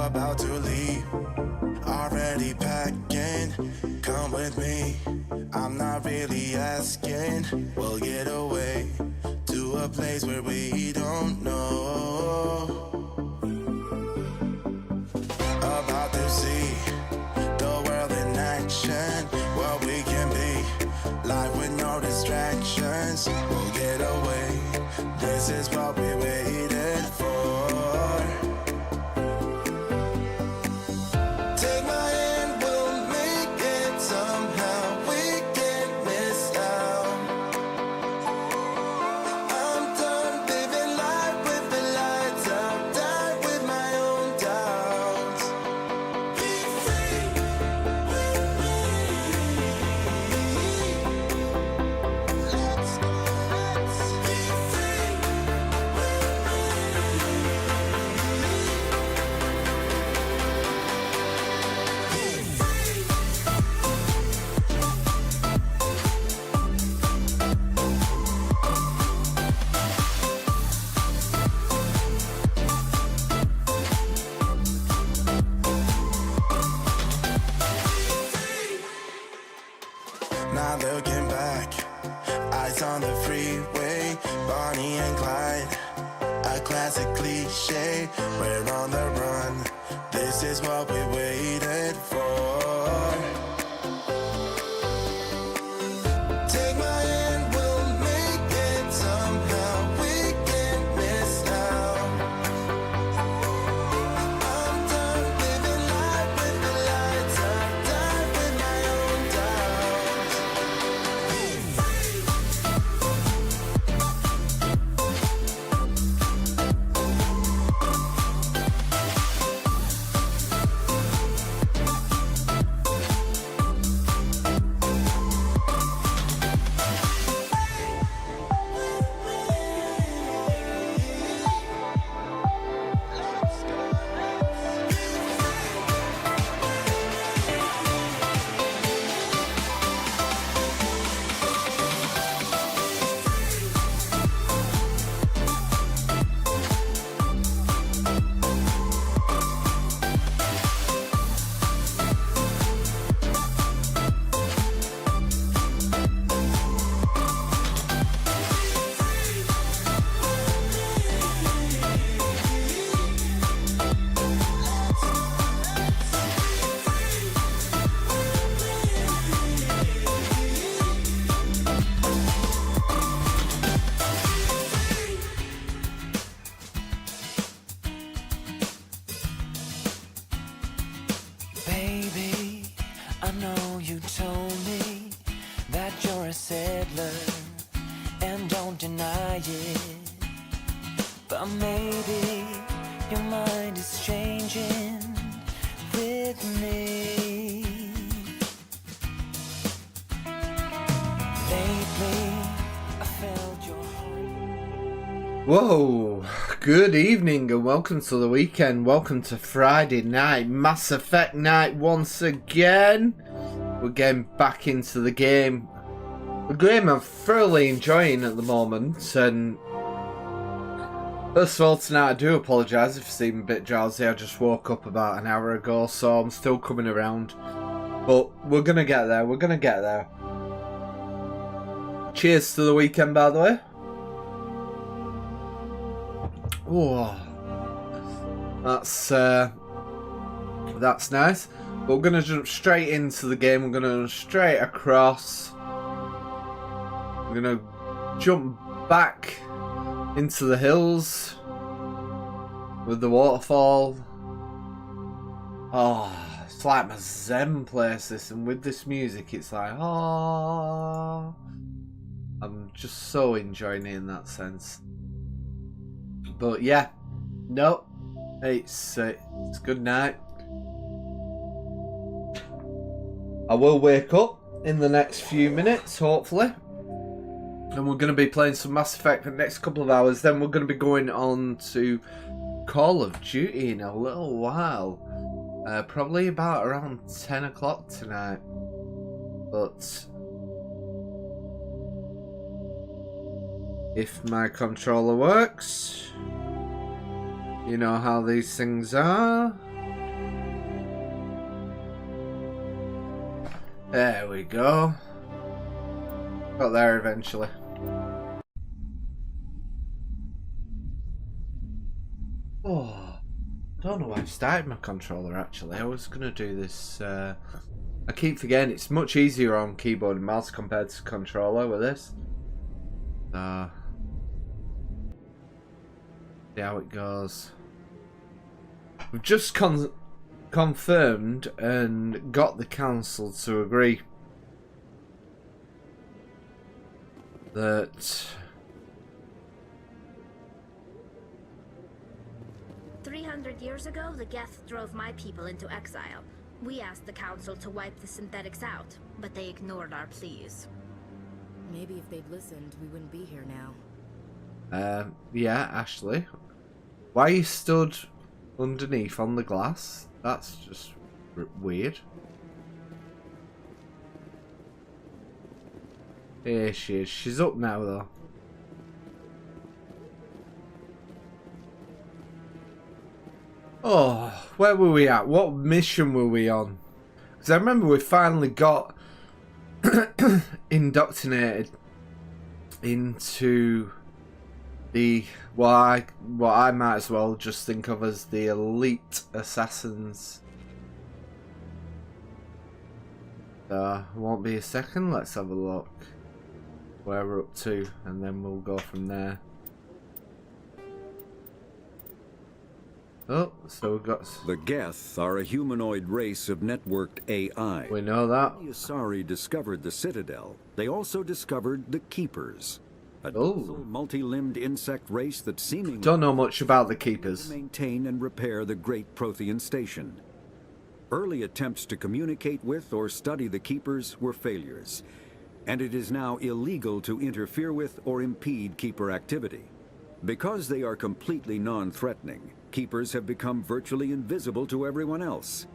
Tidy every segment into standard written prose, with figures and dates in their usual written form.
about to leave, already packing. Come with me, I'm not really asking. We'll get away to a place where we don't know. About to see the world in action, what we can be, life with no distractions. We'll get away, this is what we waited for. Take my hand, we'll make it somehow. We can't miss out. I'm done living life with the lights out, die with my own doubts. Be free with me. Let's be free with Not looking back, eyes on the freeway, Bonnie and Clyde, a classic cliche. We're on the run, this is what we waited for. Take my hand, we'll make it somehow. We can't miss out. I'm done living life with the lights out, die with my own doubts. Baby, I know you told me that you're a settler and don't deny it, but maybe your mind is changing with me. Lately, I felt your heart. Whoa, good evening and welcome to the weekend. Welcome to Friday night, Mass Effect night once again. We're getting back into the game. A game I'm thoroughly enjoying at the moment. And first of all, tonight I do apologise if I seem a bit drowsy. I just woke up about an hour ago, so I'm still coming around. But we're going to get there, we're going to get there. Cheers to the weekend, by the way. Oh, that's nice. But we're gonna jump straight into the game. We're gonna straight across. We're gonna jump back into the hills with the waterfall. Oh, it's like my Zen place. This, and with this music, it's like, oh, I'm just so enjoying it in that sense. But yeah, no, it's good night. I will wake up in the next few minutes, hopefully, and we're going to be playing some Mass Effect for the next couple of hours. Then we're going to be going on to Call of Duty in a little while, probably about around 10 o'clock tonight. But if my controller works, you know how these things are. There we go. Got there eventually. Oh, I don't know why I started my controller actually. I was going to do this. I keep forgetting it's much easier on keyboard and mouse compared to controller with this. See how it goes. We've just confirmed and got the council to agree that 300 years ago, the Geth drove my people into exile. We asked the council to wipe the synthetics out, but they ignored our pleas. Maybe if they'd listened, we wouldn't be here now. Yeah, Ashley. Why you stood underneath on the glass? That's just weird. Here she is. She's up now, though. Oh, where were we at? What mission were we on? Because I remember we finally got indoctrinated into the what I might as well just think of as the elite assassins. Won't be a second. Let's have a look where we're up to, and then we'll go from there. Oh, so we've got... The Geth are a humanoid race of networked AI. We know that. When the Asari discovered the Citadel, they also discovered the Keepers. A docile, multi-limbed insect race that seemingly... Don't know much about the Keepers. ...maintain and repair the Great Prothean Station. Early attempts to communicate with or study the Keepers were failures, and it is now illegal to interfere with or impede Keeper activity. Because they are completely non-threatening, Keepers have become virtually invisible to everyone else.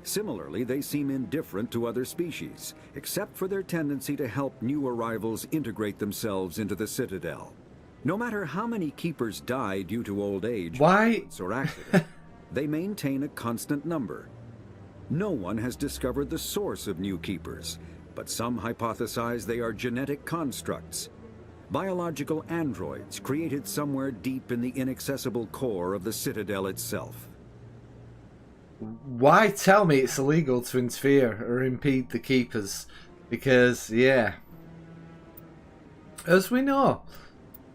Similarly, they seem indifferent to other species, except for their tendency to help new arrivals integrate themselves into the Citadel. No matter how many Keepers die due to old age or accident, they maintain a constant number. No one has discovered the source of new Keepers, but some hypothesize they are genetic constructs. Biological androids created somewhere deep in the inaccessible core of the Citadel itself. Why tell me it's illegal to interfere or impede the Keepers? Because, yeah. As we know,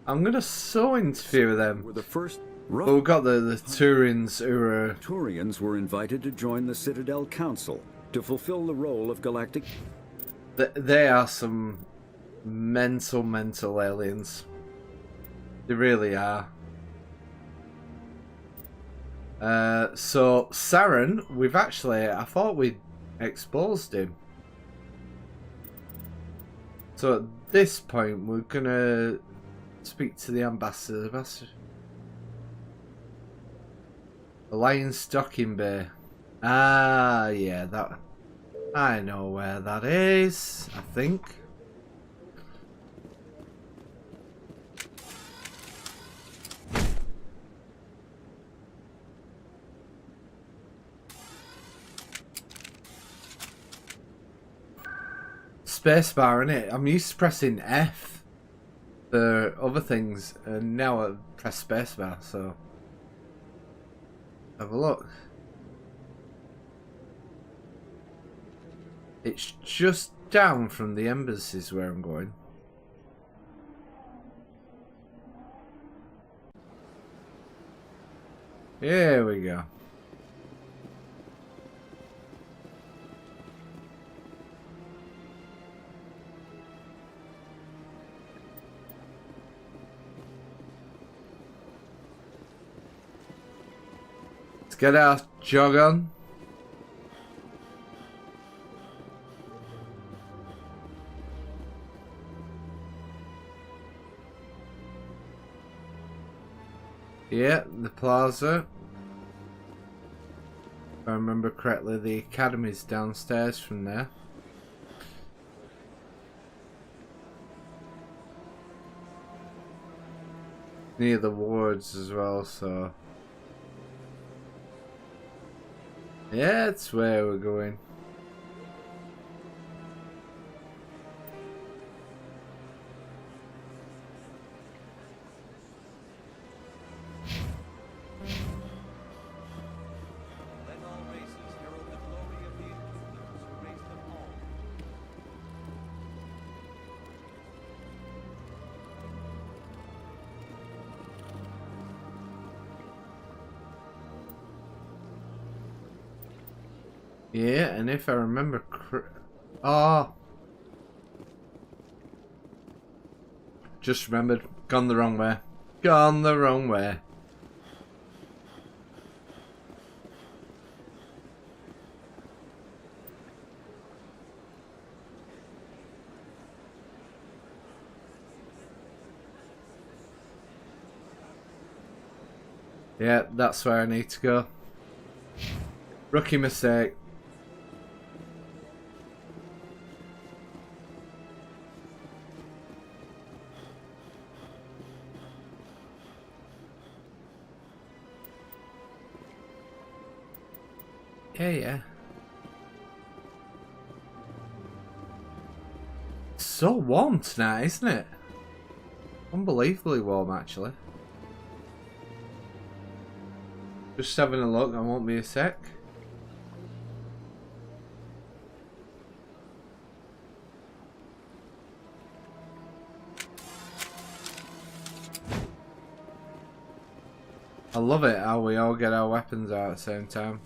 I'm going to so interfere with them. Were the first but we've got the Turians who are... Turians were invited to join the Citadel Council to fulfill the role of galactic... They are some mental aliens. They really are. So Saren, we've actually, I thought we'd exposed him. So at this point we're gonna speak to the ambassador. The Lion Stocking Bay. Ah, yeah, that... I know where that is, I think. Spacebar, innit? I'm used to pressing F for other things, and now I press spacebar, so... Have a look. It's just down from the embassies where I'm going. Here we go. Let's get our jog on. Yeah, the plaza. If I remember correctly, the academy's downstairs from there. Near the wards as well, so... Yeah, that's where we're going. Yeah, and if I remember oh. Just remembered. Gone the wrong way. Gone the wrong way. Yeah, that's where I need to go. Rookie mistake. Yeah. It's so warm tonight, isn't it? Unbelievably warm, actually. Just having a look, I won't be a sec. I love it how we all get our weapons out at the same time.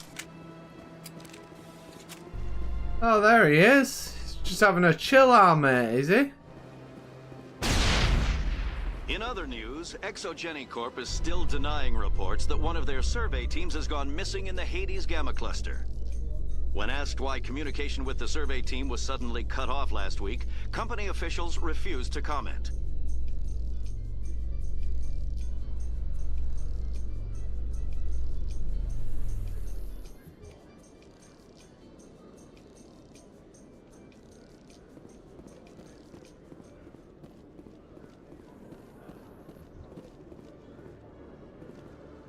Oh, there he is. He's just having a chill out, mate, is he? In other news, Exogeny Corp is still denying reports that one of their survey teams has gone missing in the Hades Gamma Cluster. When asked why communication with the survey team was suddenly cut off last week, company officials refused to comment.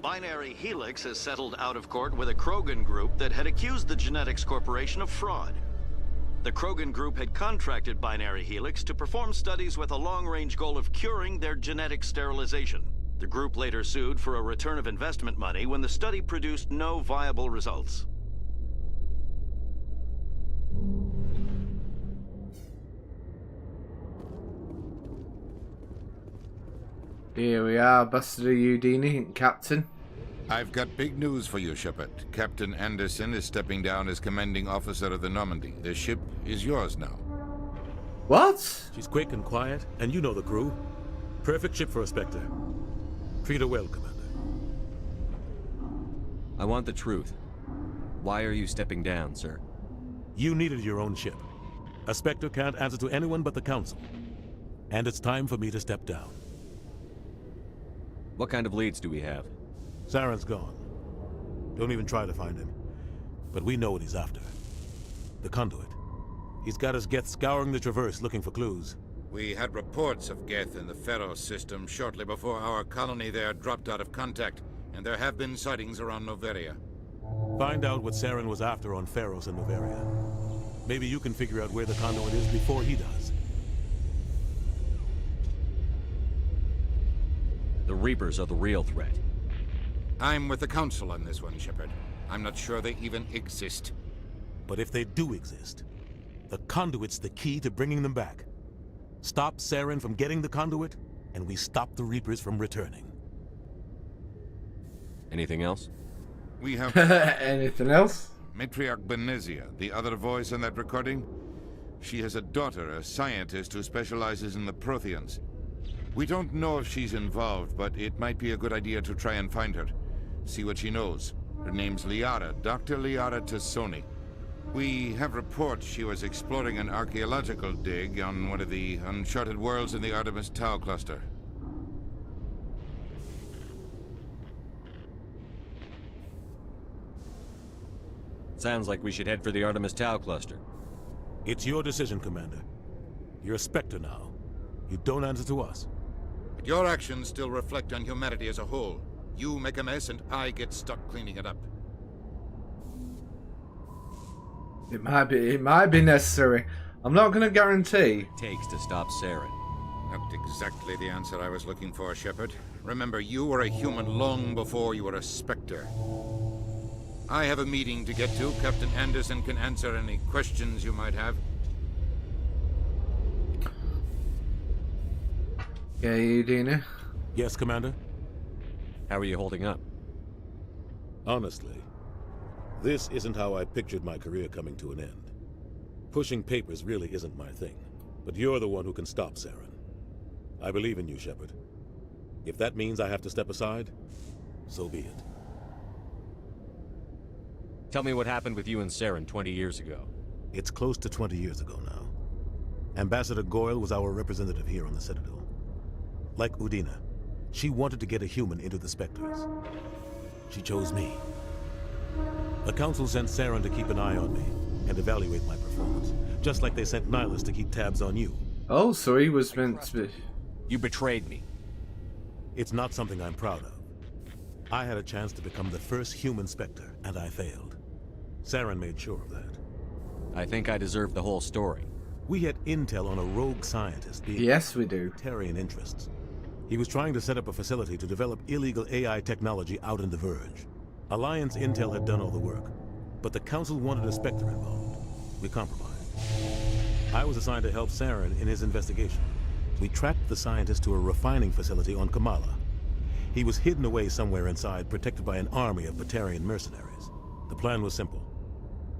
Binary Helix has settled out of court with a Krogan group that had accused the Genetics Corporation of fraud. The Krogan group had contracted Binary Helix to perform studies with a long-range goal of curing their genetic sterilization. The group later sued for a return of investment money when the study produced no viable results. Here we are, Ambassador Udini, Captain. I've got big news for you, Shepard. Captain Anderson is stepping down as commanding officer of the Normandy. The ship is yours now. What? She's quick and quiet, and you know the crew. Perfect ship for a Spectre. Treat her well, Commander. I want the truth. Why are you stepping down, sir? You needed your own ship. A Spectre can't answer to anyone but the Council. And it's time for me to step down. What kind of leads do we have? Saren's gone. Don't even try to find him. But we know what he's after. The conduit. He's got his Geth scouring the Traverse looking for clues. We had reports of Geth in the Pharaoh system shortly before our colony there dropped out of contact, and there have been sightings around Noveria. Find out what Saren was after on Pharos and Noveria. Maybe you can figure out where the conduit is before he does. The Reapers are the real threat. I'm with the Council on this one, Shepard. I'm not sure they even exist. But if they do exist, the conduit's the key to bringing them back. Stop Saren from getting the conduit, and we stop the Reapers from returning. Anything else? We have Anything else? Matriarch Benezia, the other voice in that recording. She has a daughter, a scientist who specializes in the Protheans. We don't know if she's involved, but it might be a good idea to try and find her. See what she knows. Her name's Liara, Dr. Liara Tassoni. We have reports she was exploring an archaeological dig on one of the uncharted worlds in the Artemis Tau cluster. Sounds like we should head for the Artemis Tau cluster. It's your decision, Commander. You're a Spectre now. You don't answer to us. But your actions still reflect on humanity as a whole. You make a mess and I get stuck cleaning it up. It might be necessary. I'm not going to guarantee. Takes to stop Saren. Not exactly the answer I was looking for, Shepard. Remember, you were a human long before you were a Spectre. I have a meeting to get to. Captain Anderson can answer any questions you might have. Yeah, Udina. Yes, Commander? How are you holding up? Honestly, This isn't how I pictured my career coming to an end. Pushing papers really isn't my thing, but you're the one who can stop Saren. I believe in you, Shepard. If that means I have to step aside, so be it. Tell me what happened with you and Saren 20 years ago. It's close to 20 years ago now. Ambassador Goyle was our representative here on the Citadel. Like Udina, she wanted to get a human into the Spectres. She chose me. The Council sent Saren to keep an eye on me and evaluate my performance, just like they sent Nihilus to keep tabs on you. Oh, so he was meant to be... You betrayed me. It's not something I'm proud of. I had a chance to become the first human Spectre, and I failed. Saren made sure of that. I think I deserve the whole story. We had intel on a rogue scientist being... Yes, we do. ...Terran interests. He was trying to set up a facility to develop illegal AI technology out in the Verge. Alliance intel had done all the work, but the Council wanted a Spectre involved. We compromised. I was assigned to help Saren in his investigation. We tracked the scientist to a refining facility on Kamala. He was hidden away somewhere inside, protected by an army of Batarian mercenaries. The plan was simple.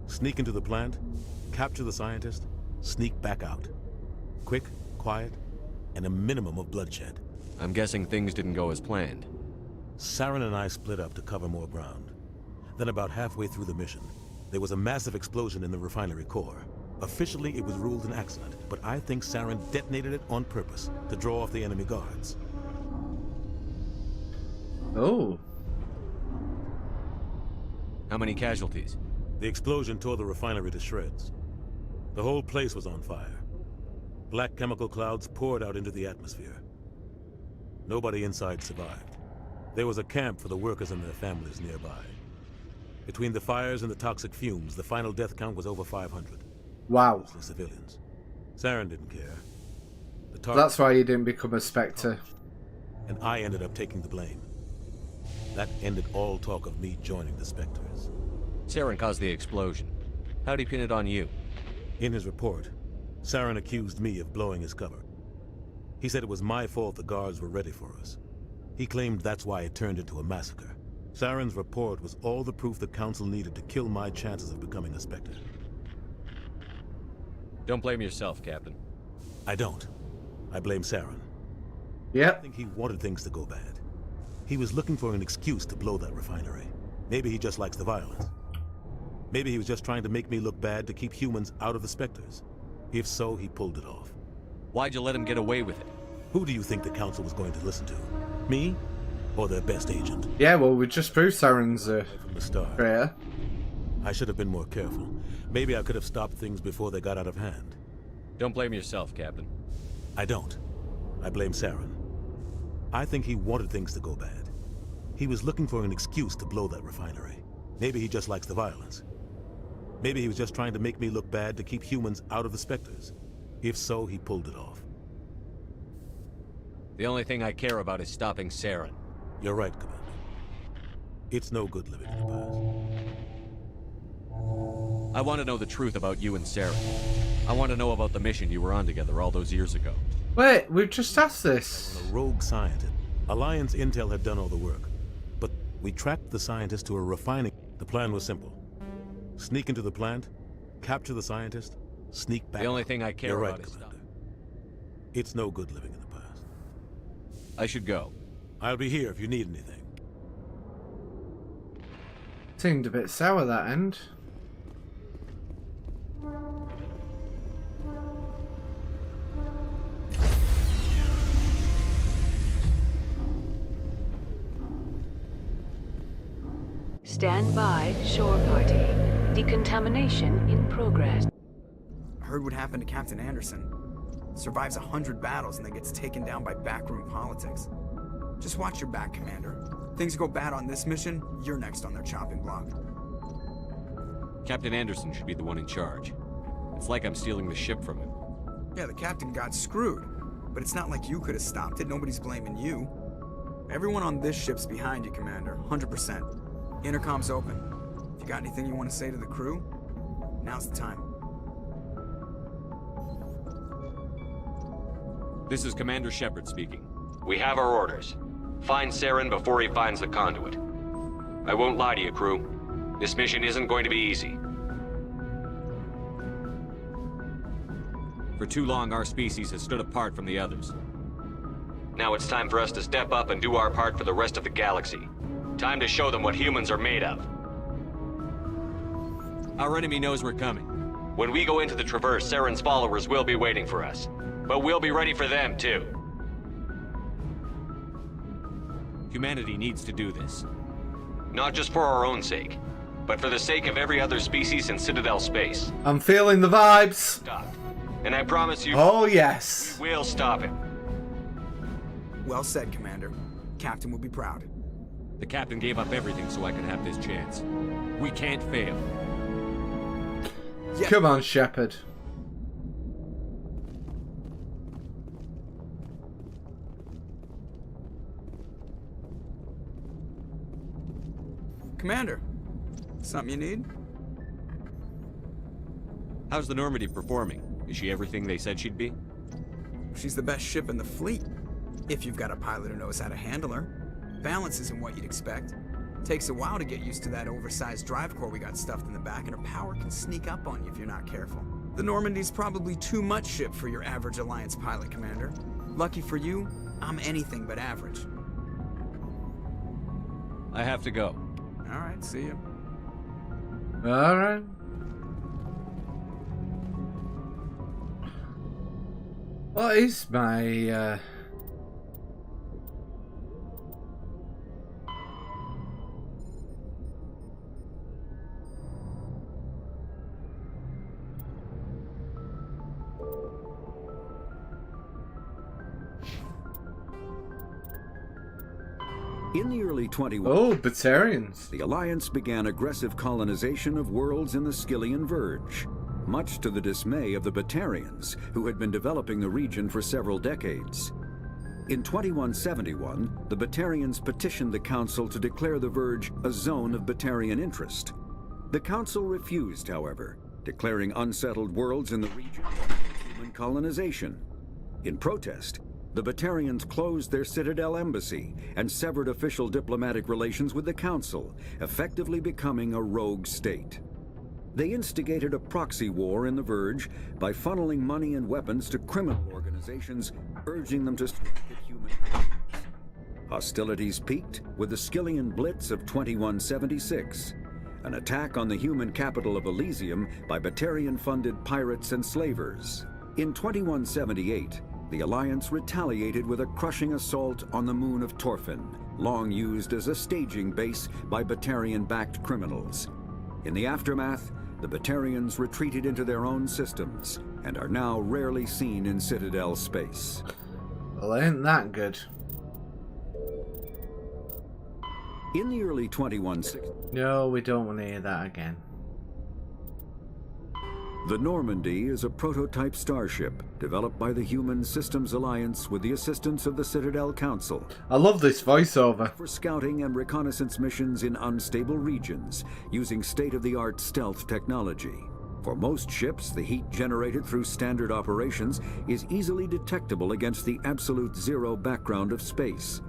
Sneak into the plant, capture the scientist, sneak back out. Quick, quiet, and a minimum of bloodshed. I'm guessing things didn't go as planned. Saren and I split up to cover more ground. Then about halfway through the mission, there was a massive explosion in the refinery core. Officially, it was ruled an accident, but I think Saren detonated it on purpose to draw off the enemy guards. Oh. How many casualties? The explosion tore the refinery to shreds. The whole place was on fire. Black chemical clouds poured out into the atmosphere. Nobody inside survived. There was a camp for the workers and their families nearby. Between the fires and the toxic fumes, the final death count was over 500. Wow. Mostly civilians. Saren didn't care. That's why he didn't become a Spectre. And I ended up taking the blame. That ended all talk of me joining the Spectres. Saren caused the explosion. How'd he pin it on you? In his report, Saren accused me of blowing his cover. He said it was my fault the guards were ready for us. He claimed that's why it turned into a massacre. Saren's report was all the proof the Council needed to kill my chances of becoming a Spectre. Don't blame yourself, Captain. I don't. I blame Saren. Yep. I think he wanted things to go bad. He was looking for an excuse to blow that refinery. Maybe he just likes the violence. Maybe he was just trying to make me look bad to keep humans out of the Spectres. If so, he pulled it off. Why'd you let him get away with it? Who do you think the Council was going to listen to? Me? Or their best agent? Yeah, well, we just proved Saren's from the start. prayer. I should have been more careful. Maybe I could have stopped things before they got out of hand. Don't blame yourself, Captain. I don't. I blame Saren. I think he wanted things to go bad. He was looking for an excuse to blow that refinery. Maybe he just likes the violence. Maybe he was just trying to make me look bad to keep humans out of the Spectres. If so, he pulled it off. The only thing I care about is stopping Saren. You're right, Commander. It's no good living in the past. I want to know the truth about you and Saren. I want to know about the mission you were on together all those years ago. Wait, we've just asked this. A rogue scientist. Alliance intel had done all the work. But we tracked the scientist to a refining... The plan was simple. Sneak into the plant, capture the scientist, sneak back... The only thing I care You're about right, is Commander. It's no good living in the past. I should go. I'll be here if you need anything. Seemed a bit sour, that end. Stand by, shore party. Decontamination in progress. I heard what happened to Captain Anderson. Survives 100 battles and then gets taken down by backroom politics. Just watch your back, Commander. Things go bad on this mission, you're next on their chopping block. Captain Anderson should be the one in charge. It's like I'm stealing the ship from him. Yeah, the captain got screwed. But it's not like you could have stopped it. Nobody's blaming you. Everyone on this ship's behind you, Commander. 100%. Intercom's open. If you got anything you want to say to the crew, now's the time. This is Commander Shepard speaking. We have our orders. Find Saren before he finds the conduit. I won't lie to you, crew. This mission isn't going to be easy. For too long, our species has stood apart from the others. Now it's time for us to step up and do our part for the rest of the galaxy. Time to show them what humans are made of. Our enemy knows we're coming. When we go into the Traverse, Saren's followers will be waiting for us. But we'll be ready for them, too. Humanity needs to do this. Not just for our own sake, but for the sake of every other species in Citadel space. I'm feeling the vibes. Stopped. And I promise you... Oh, yes. We'll stop him. Well said, Commander. Captain will be proud. The captain gave up everything so I could have this chance. We can't fail. Yeah. Come on, Shepard. Commander, something you need? How's the Normandy performing? Is she everything they said she'd be? She's the best ship in the fleet. If you've got a pilot who knows how to handle her. Balance isn't what you'd expect. Takes a while to get used to that oversized drive core we got stuffed in the back, and her power can sneak up on you if you're not careful. The Normandy's probably too much ship for your average Alliance pilot, Commander. Lucky for you, I'm anything but average. I have to go. Alright, see you. Alright. What is my, In the early 21... Oh, Batarians. The Alliance began aggressive colonization of worlds in the Skyllian Verge, much to the dismay of the Batarians, who had been developing the region for several decades. In 2171, the Batarians petitioned the Council to declare the Verge a zone of Batarian interest. The Council refused, however, declaring unsettled worlds in the region human colonization. In protest, the Batarians closed their Citadel embassy and severed official diplomatic relations with the Council, effectively becoming a rogue state. They instigated a proxy war in the Verge by funneling money and weapons to criminal organizations, urging them to strike at human beings. Hostilities peaked with the Skyllian Blitz of 2176, an attack on the human capital of Elysium by Batarian-funded pirates and slavers. In 2178, the Alliance retaliated with a crushing assault on the moon of Torfin, long used as a staging base by Batarian-backed criminals. In the aftermath, the Batarians retreated into their own systems and are now rarely seen in Citadel space. Well, ain't that good. In the early 2160s... No, we don't want to hear that again. The Normandy is a prototype starship developed by the Human Systems Alliance with the assistance of the Citadel Council. I love this voiceover. For scouting and reconnaissance missions in unstable regions using state-of-the-art stealth technology. For most ships, the heat generated through standard operations is easily detectable against the absolute zero background of space.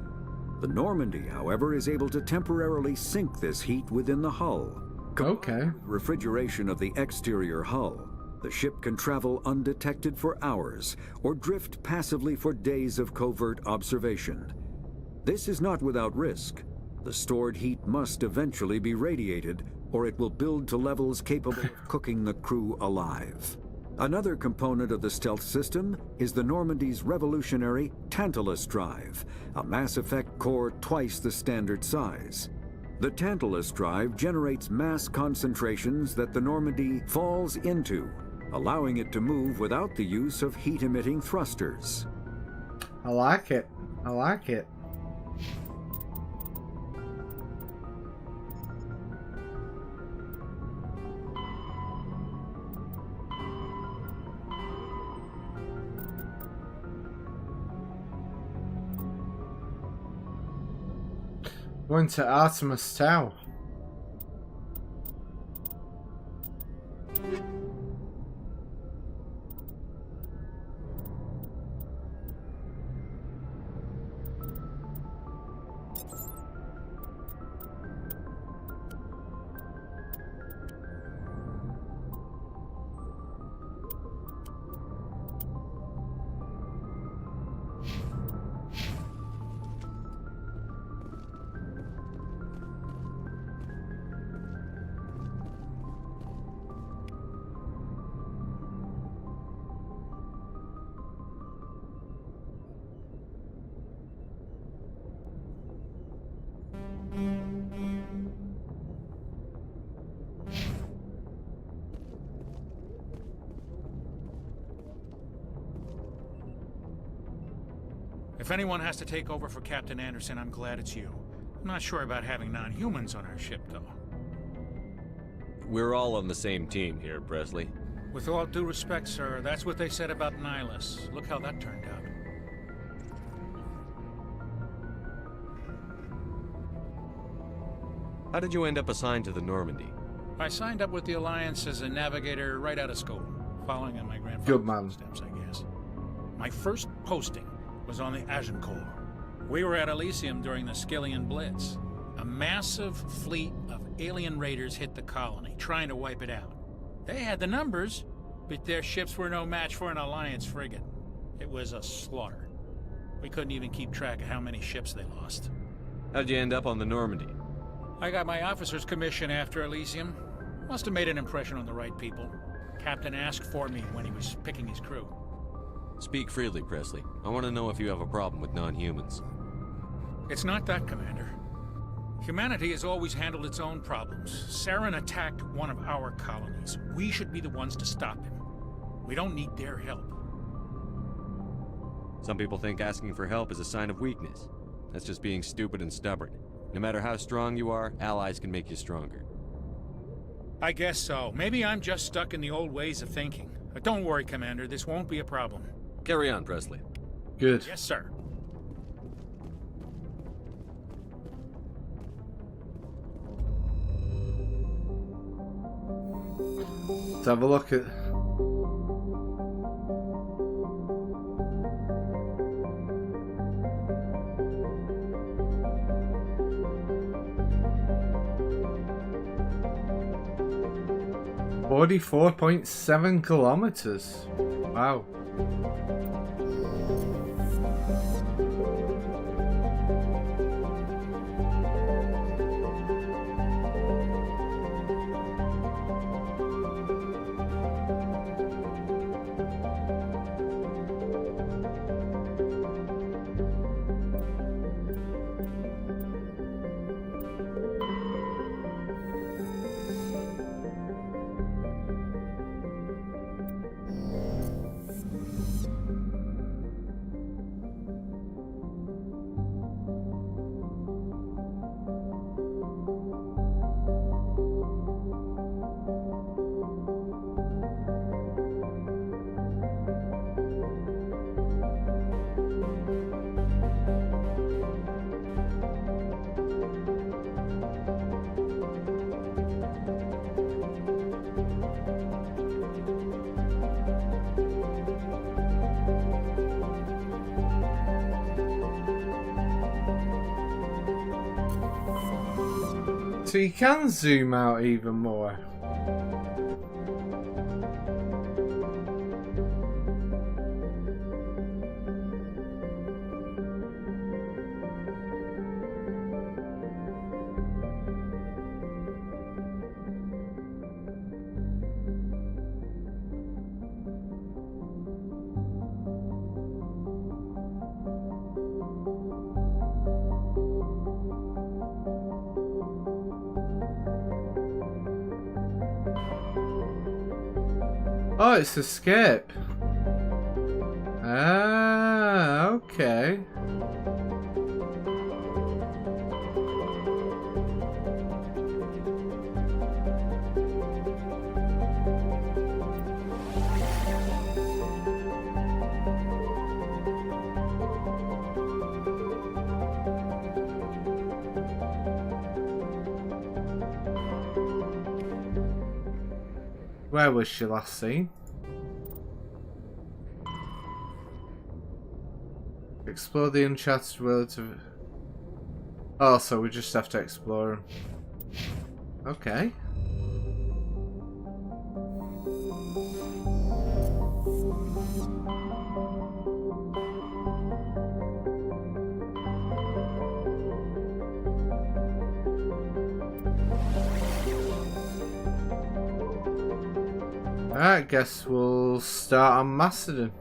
The Normandy, however, is able to temporarily sink this heat within the hull. Okay. Refrigeration of the exterior hull, the ship can travel undetected for hours or drift passively for days of covert observation. This is not without risk. The stored heat must eventually be radiated, or it will build to levels capable of cooking the crew alive. Another component of the stealth system is the Normandy's revolutionary Tantalus drive, a Mass Effect core twice the standard size. The Tantalus drive generates mass concentrations that the Normandy falls into, allowing it to move without the use of heat-emitting thrusters. I like it. I like it. Going to Artemis Tower. If anyone has to take over for Captain Anderson, I'm glad it's you. I'm not sure about having non-humans on our ship, though. We're all on the same team here, Presley. With all due respect, sir, that's what they said about Nihilus. Look how that turned out. How did you end up assigned to the Normandy? I signed up with the Alliance as a navigator right out of school, following in my grandfather's Good man. footsteps, I guess. My first posting was on the Agincourt. We were at Elysium during the Skillian Blitz. A massive fleet of alien raiders hit the colony, trying to wipe it out. They had the numbers, but their ships were no match for an Alliance frigate. It was a slaughter. We couldn't even keep track of how many ships they lost. How'd you end up on the Normandy? I got my officer's commission after Elysium. Must have made an impression on the right people. Captain asked for me when he was picking his crew. Speak freely, Presley. I want to know if you have a problem with non-humans. It's not that, Commander. Humanity has always handled its own problems. Saren attacked one of our colonies. We should be the ones to stop him. We don't need their help. Some people think asking for help is a sign of weakness. That's just being stupid and stubborn. No matter how strong you are, allies can make you stronger. I guess so. Maybe I'm just stuck in the old ways of thinking. But don't worry, Commander. This won't be a problem. Carry on, Presley. Good. Yes, sir. Let's have a look at... $44.7 kilometers. Wow. So you can zoom out even more. Oh, it's escape. Ah, okay. Where was she last seen? Explore the uncharted worlds of... Oh, so we just have to explore them. Okay. I guess we'll start on Macedon.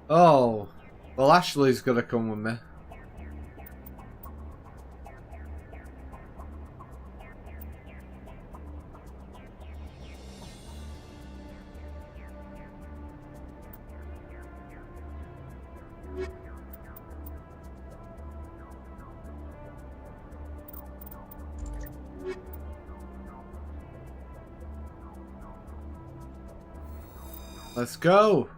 Oh, well, Ashley's gonna come with me. Let's go.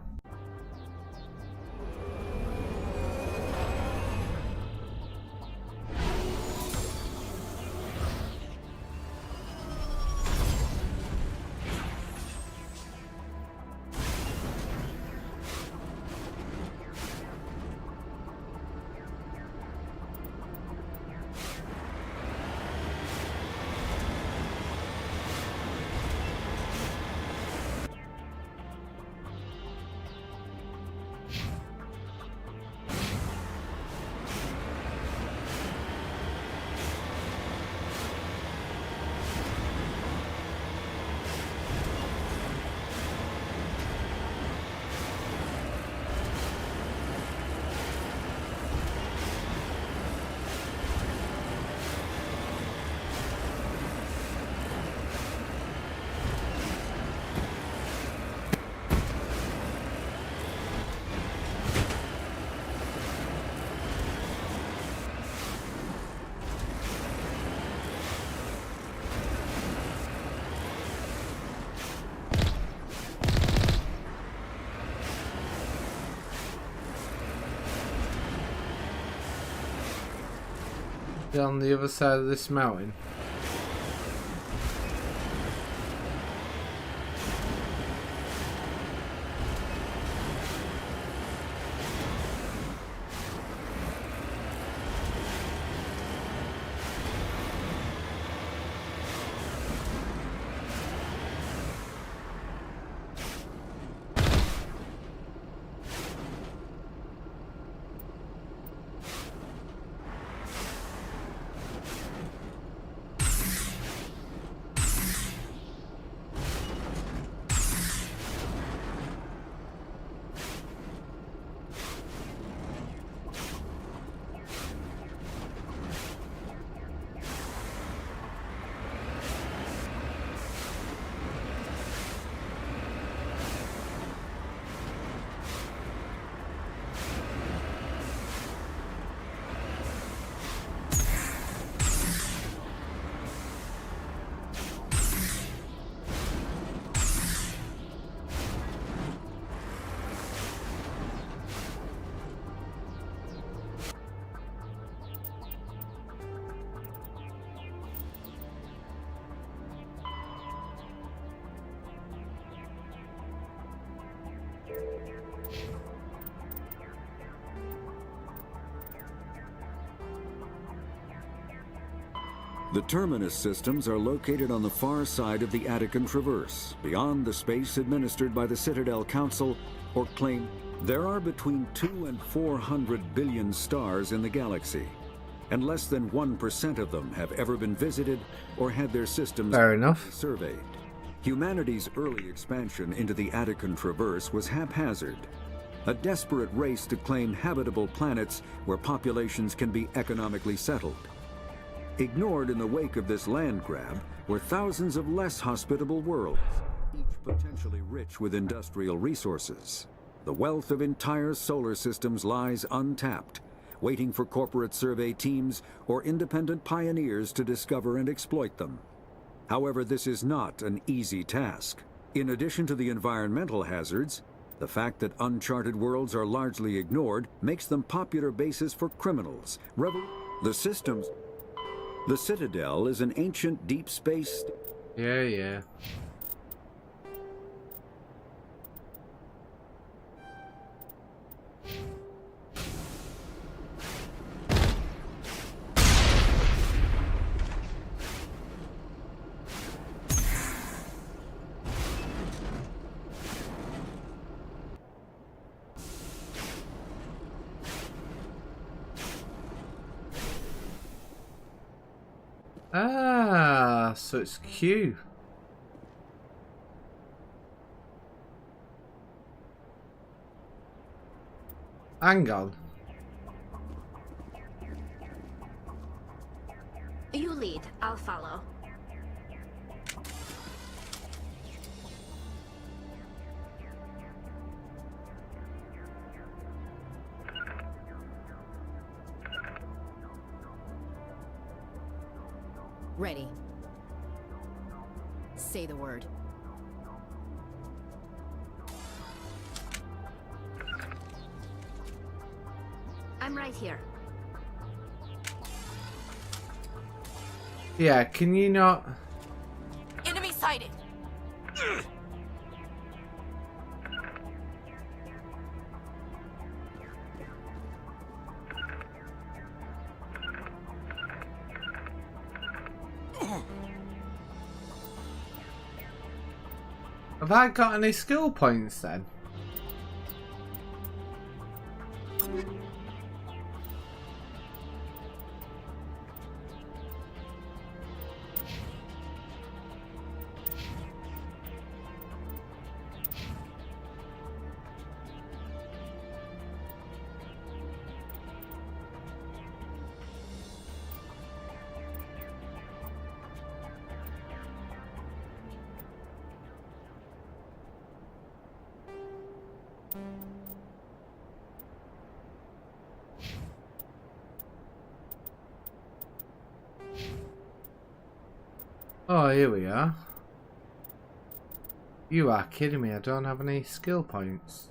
On the other side of this mountain. The terminus systems are located on the far side of the Attican Traverse, beyond the space administered by the Citadel Council, or claim. There are between 200 and 400 billion stars in the galaxy, and less than 1% of them have ever been visited or had their systems surveyed. Humanity's early expansion into the Attican Traverse was haphazard, a desperate race to claim habitable planets where populations can be economically settled. Ignored in the wake of this land grab were thousands of less hospitable worlds, each potentially rich with industrial resources. The wealth of entire solar systems lies untapped, waiting for corporate survey teams or independent pioneers to discover and exploit them. However, this is not an easy task. In addition to the environmental hazards, the fact that uncharted worlds are largely ignored makes them popular bases for criminals. The Citadel is an ancient deep space. Yeah. Ah, so it's Q. Hang on. You lead, I'll follow. Ready. Say the word. I'm right here. Yeah, can you not? Enemy sighted! Have I got any skill points then? Oh, here we are. You are kidding me, I don't have any skill points.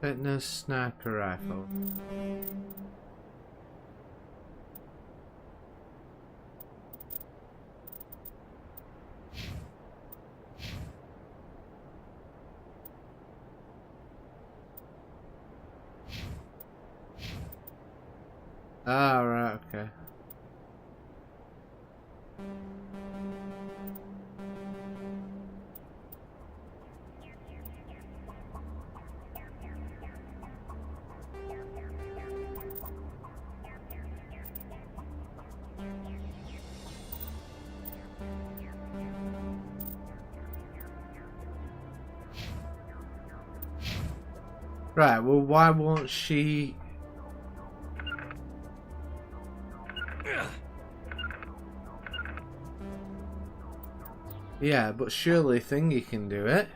Fitness sniper rifle. Ah, right, okay. Right, well, why won't she... Yeah, but surely Thingy can do it.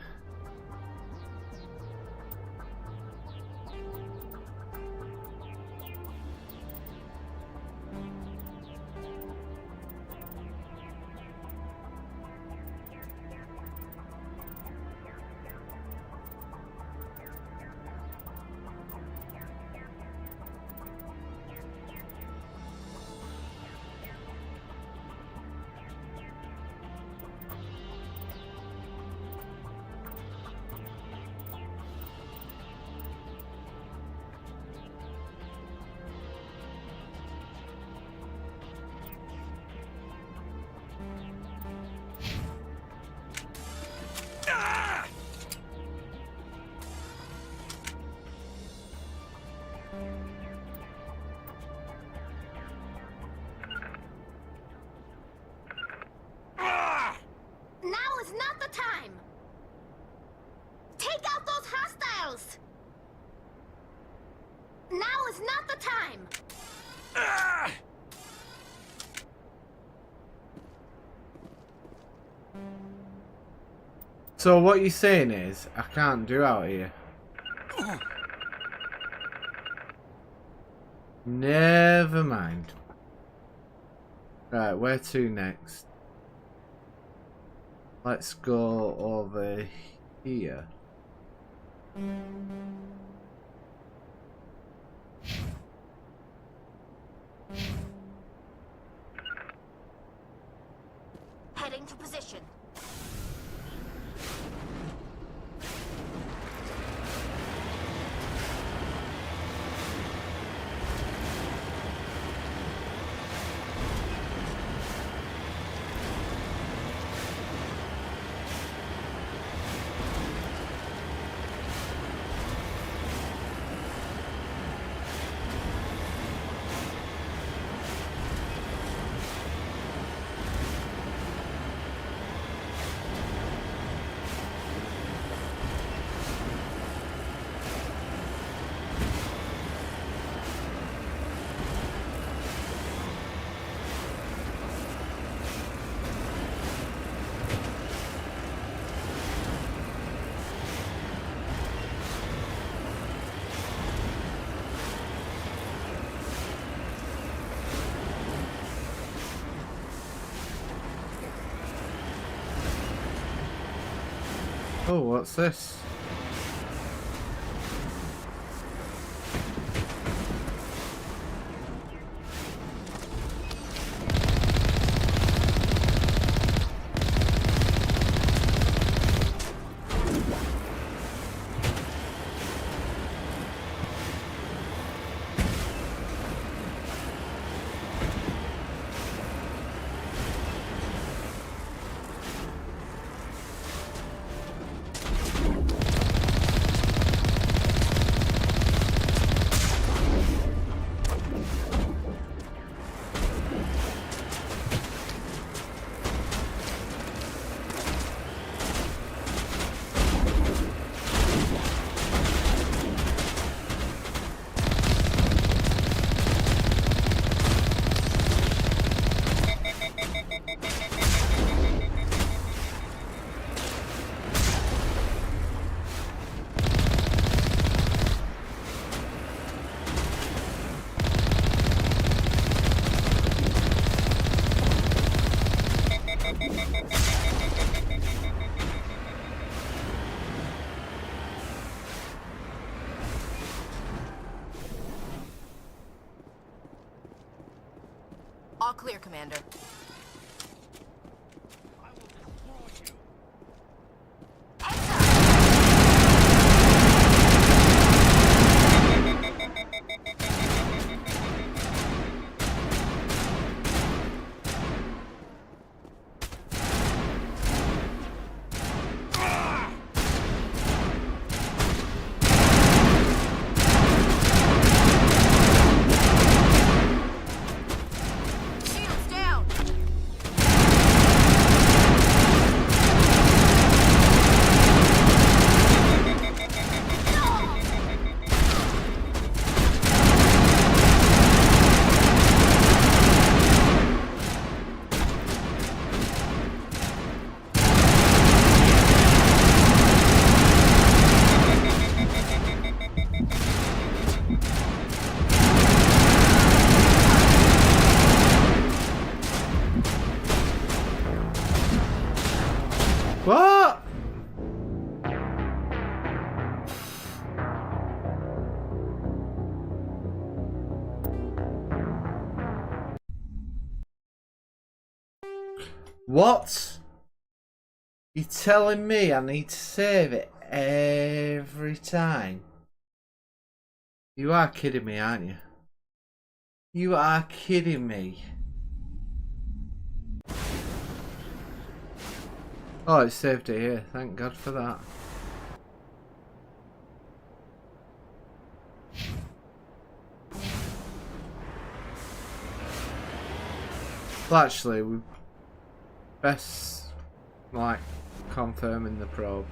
Now is not the time! Take out those hostiles! Now is not the time! So what you're saying is, I can't do out here. Never mind. Right, where to next? Let's go over here. Heading to position. Oh, what's this? All clear, Commander. Shields down! What? What? You're telling me I need to save it every time? You are kidding me, aren't you? You are kidding me. Oh, it saved it here. Thank God for that. Well, actually, we best like confirming the probe.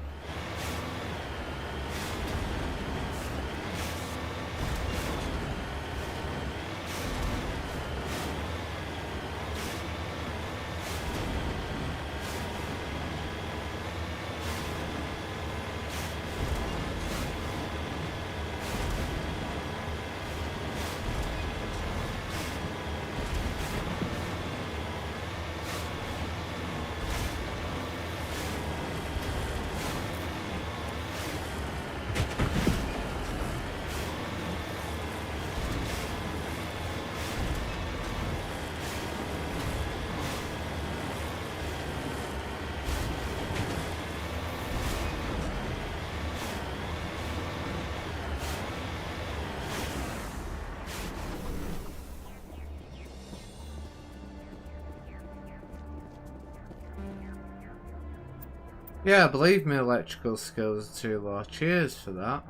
Yeah, I believe my electrical skills are too low. Cheers for that.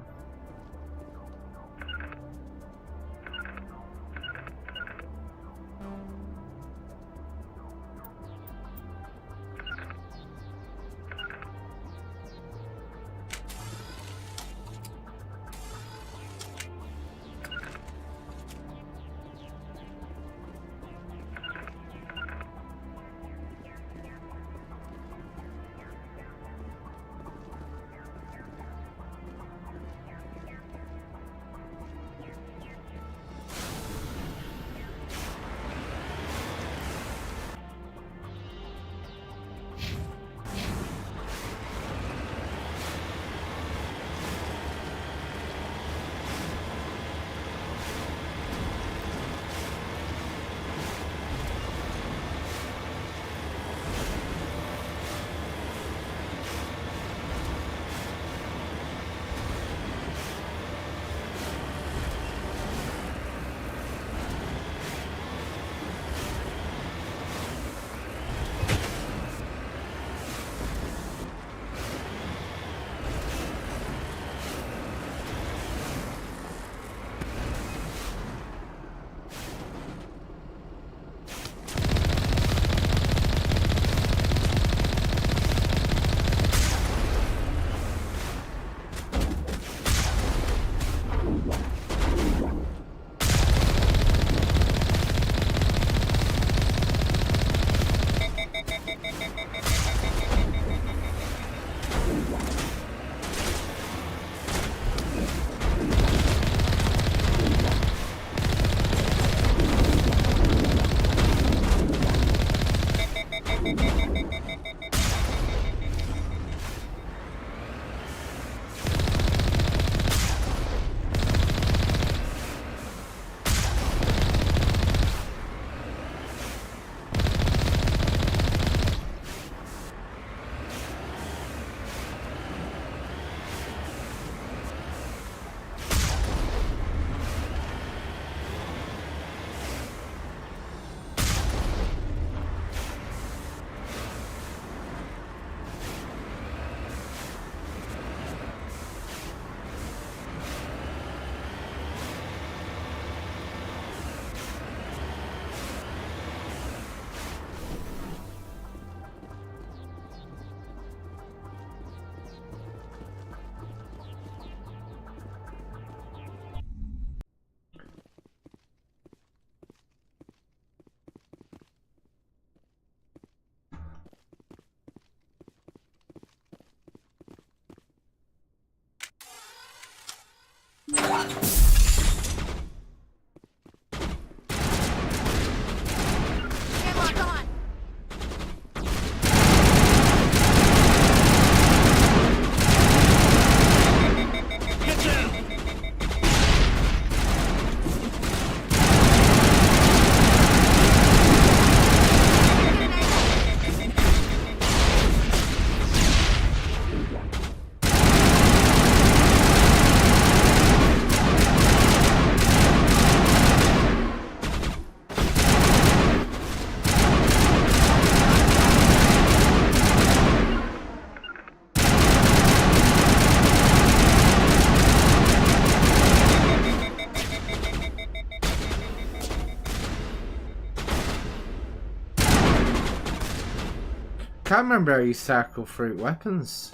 Can't remember how you cycle through weapons.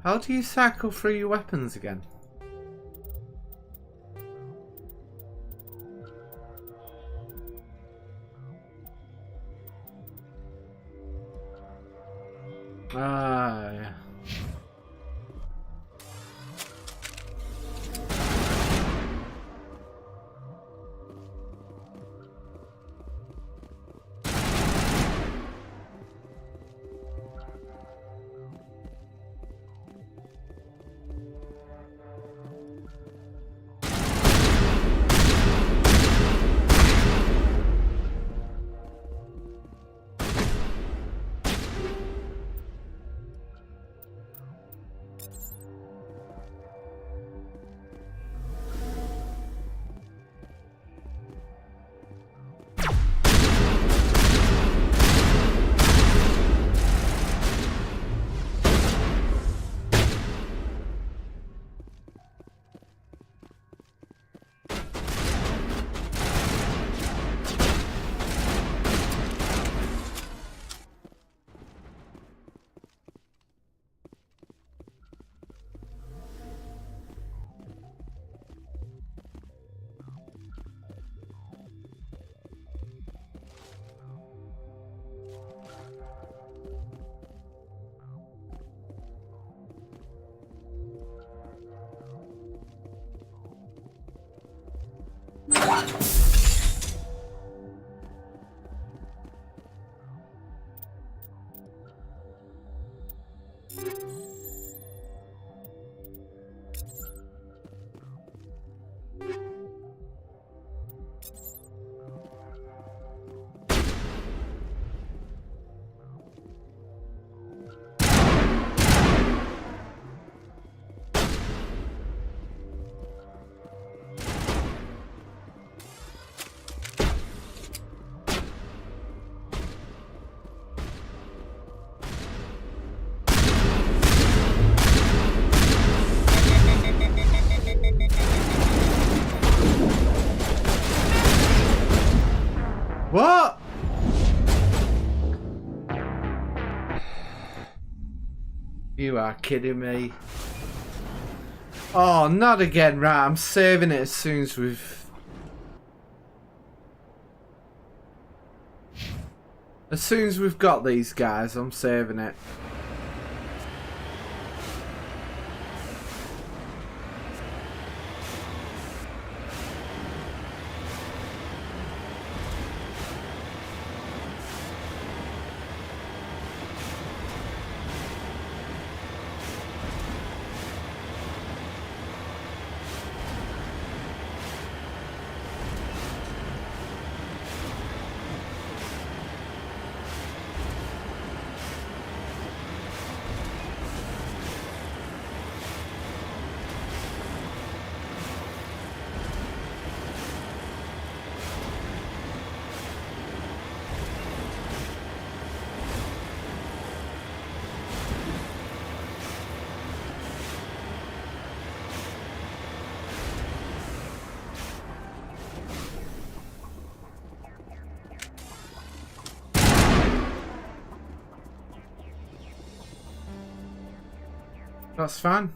How do you cycle through your weapons again? Ah, yeah. What? You are kidding me. Oh, not again. Right, I'm saving it as soon as we've got these guys, I'm saving it. That's fine.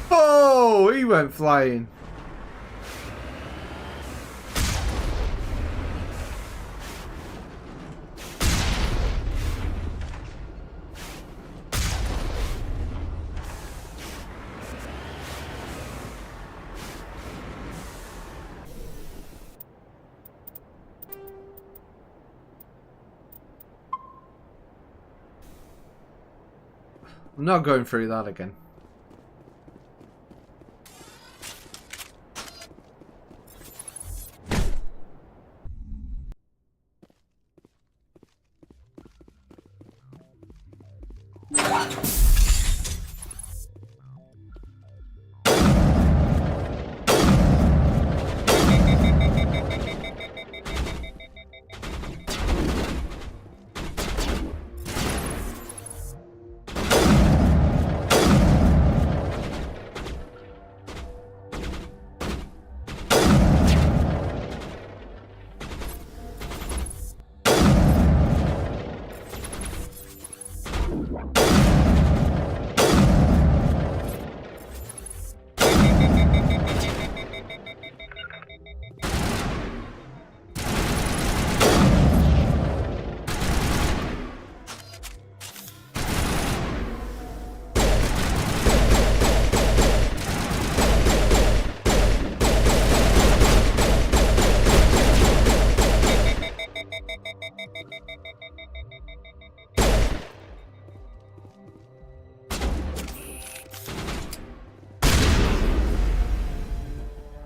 Oh, he went flying. I'm not going through that again.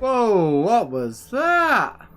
Whoa, what was that?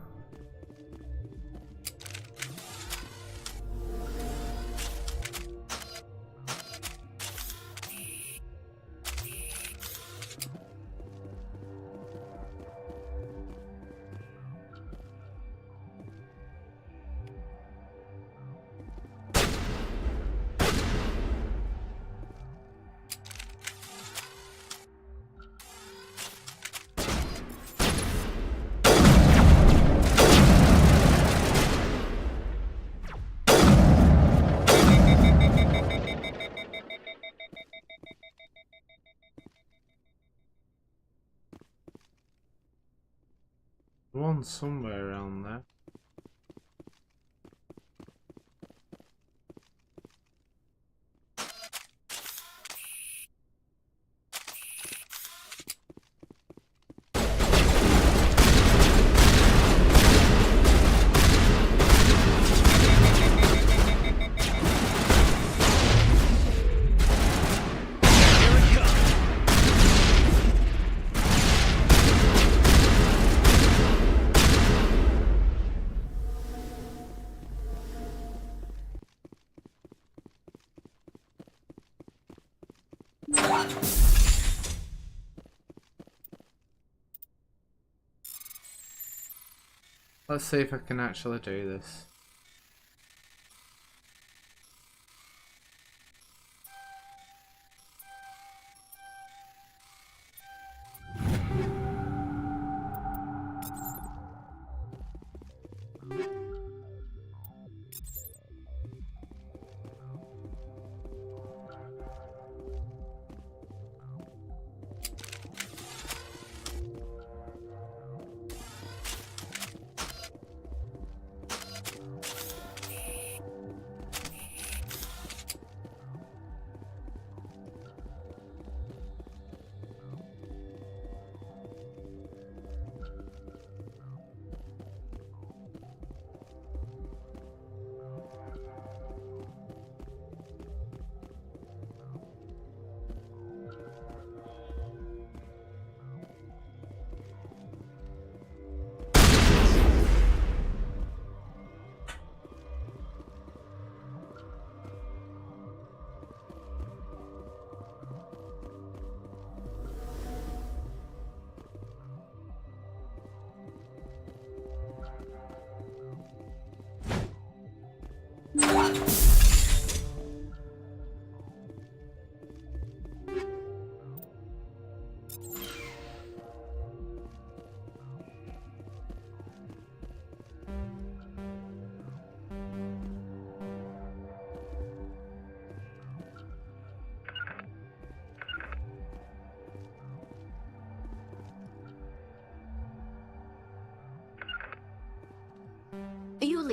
One somewhere around there. Let's see if I can actually do this.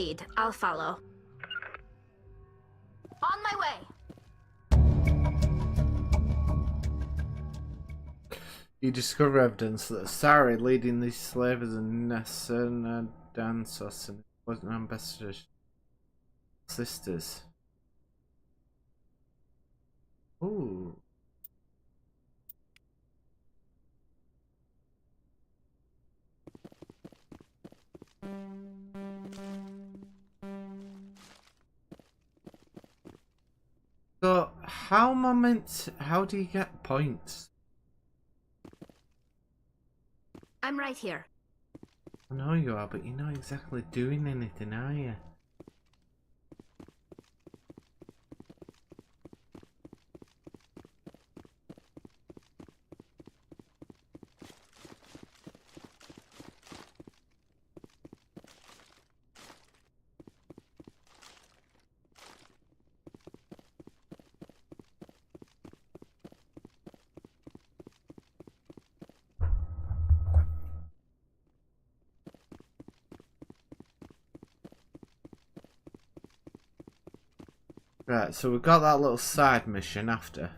lead. I'll follow. On my way! You discover evidence that Sari leading these slavers and Nessa Dansos and wasn't ambassadors sisters. Ooh. So how am I how do you get points? I'm right here. I know you are, but you're not exactly doing anything, are you? Right, so we've got that little side mission after.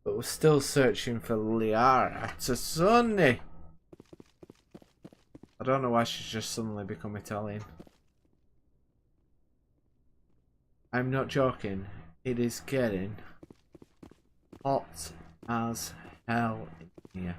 But we're still searching for Liara Tassoni. I don't know why she's just suddenly become Italian. I'm not joking. It is getting hot as hell in here.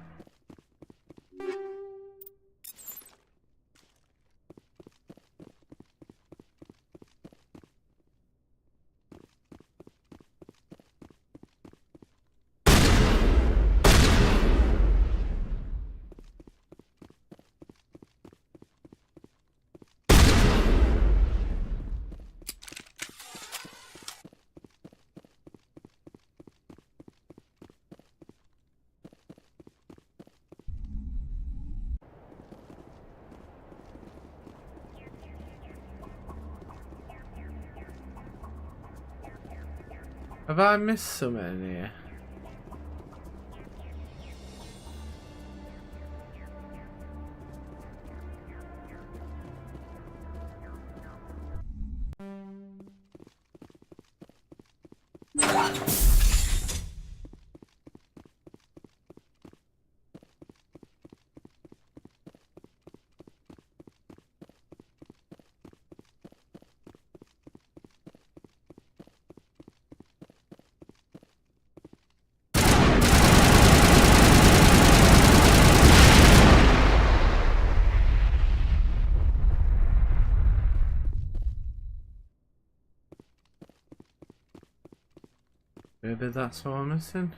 Have I missed something here? Maybe that's what I'm missing.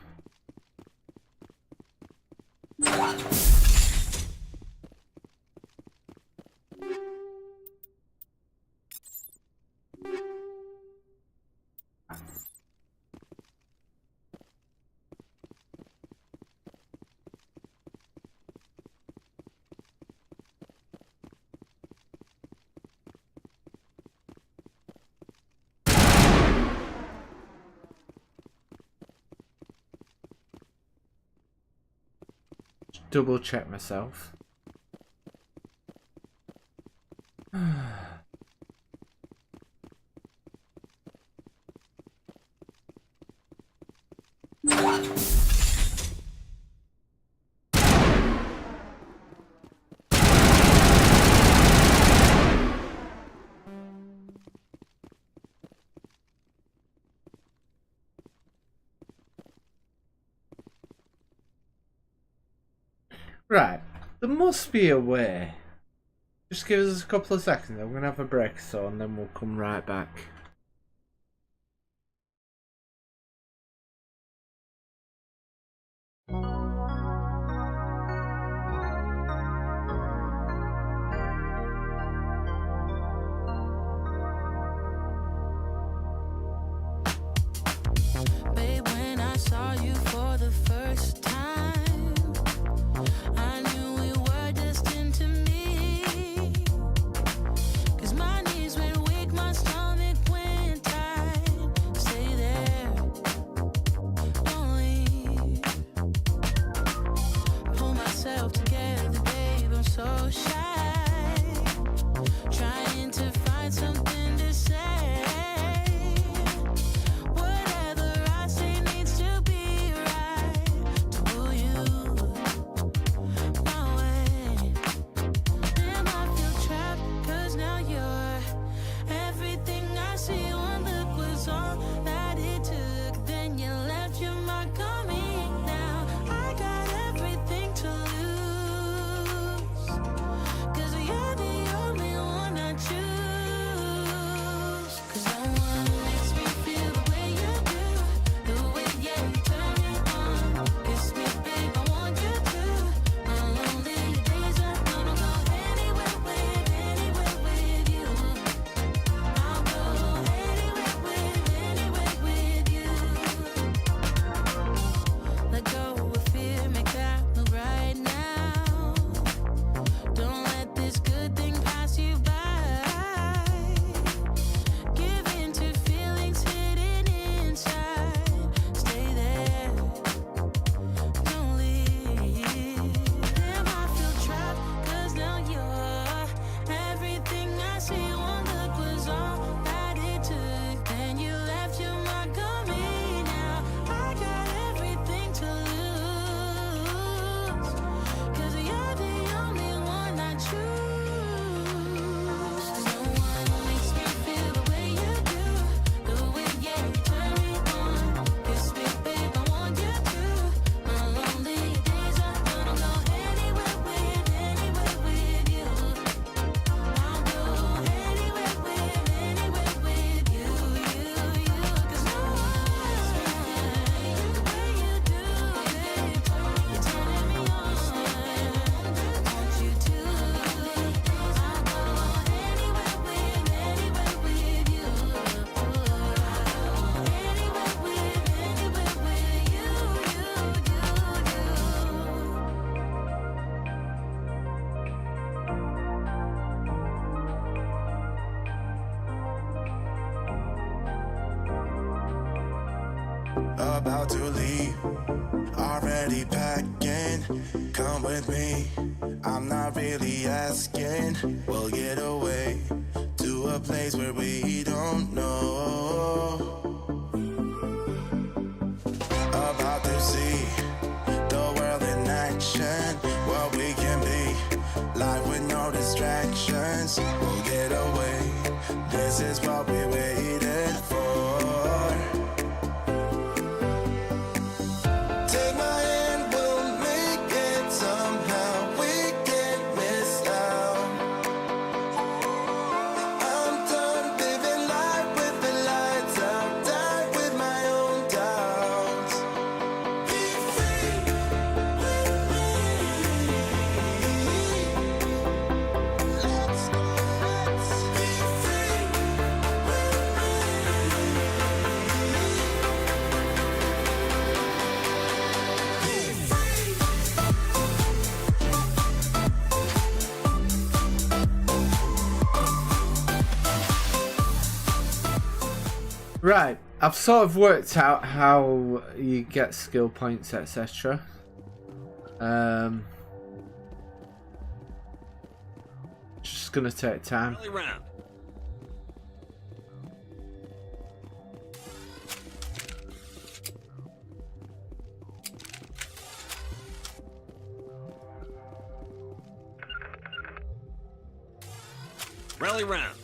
Double check myself. Right, there must be a way. Just give us a couple of seconds. I'm gonna have a break, so and then we'll come right back. about to leave, already packing. Come with me, I'm not really asking. We'll get away to a place where we don't know. About to see the world in action, what we can be, life with no distractions. We'll get away, this is what we waited for. Take my hand, we'll make it somehow. We can't miss out. I'm done living life with the lights out, die with my own doubts. Be free with me. Let's be free with Right, I've sort of worked out how you get skill points, etc. Just gonna take time. Rally round. Rally round.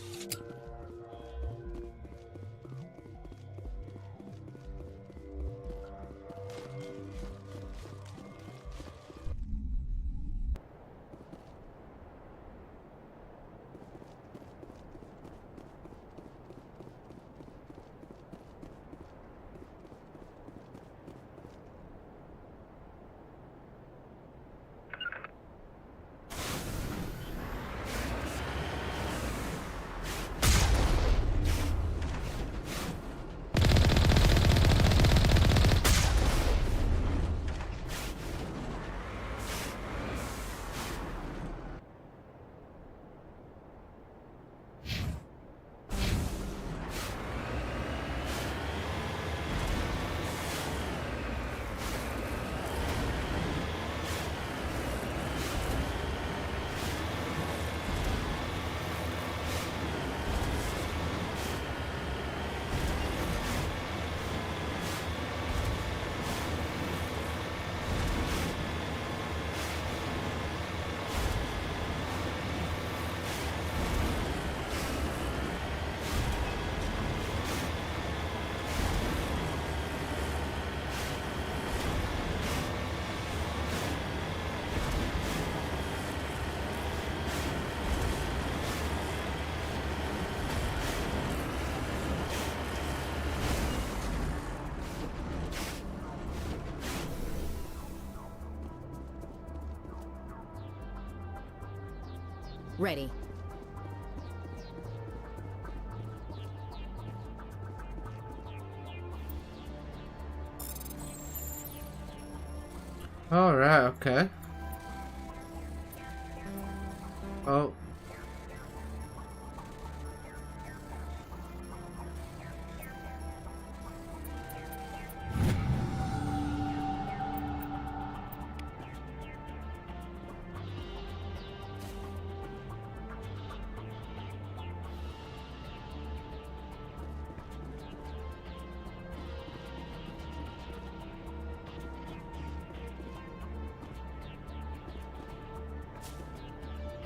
Ready. All right, okay. Oh.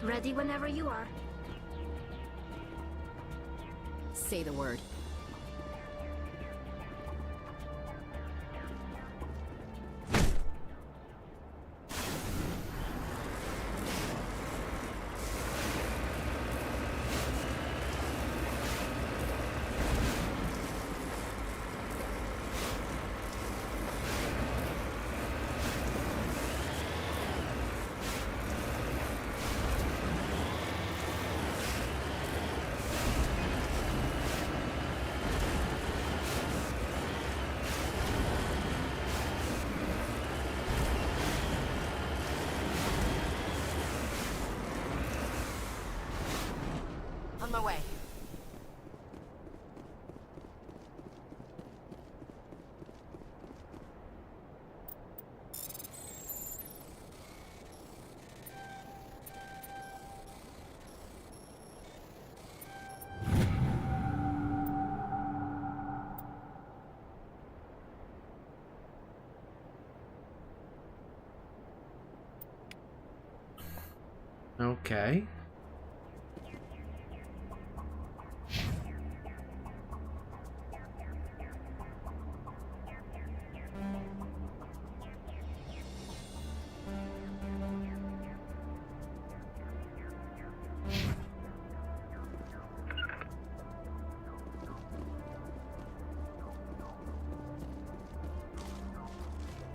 Ready whenever you are. Say the word. On my way. Okay.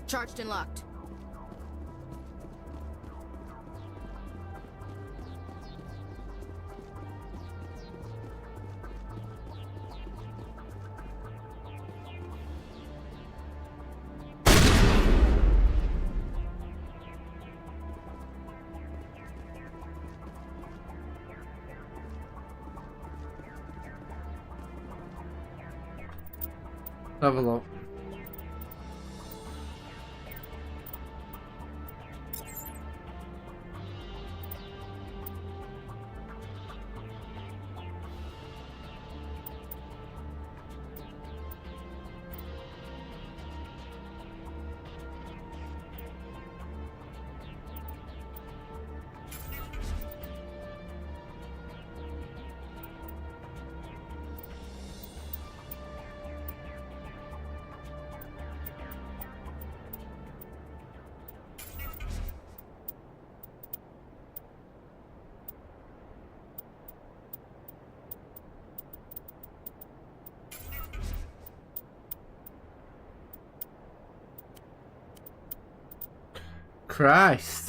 Charged and locked. Have a look. Christ.